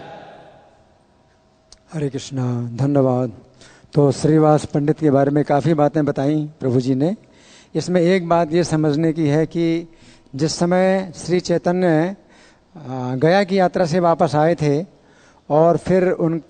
हरे कृष्णा, धन्यवाद। तो श्रीवास पंडित के बारे में काफ़ी बातें बताई प्रभु जी ने। इसमें एक बात ये समझने की है कि जिस समय श्री चैतन्य गया की यात्रा से वापस आए थे और फिर उनका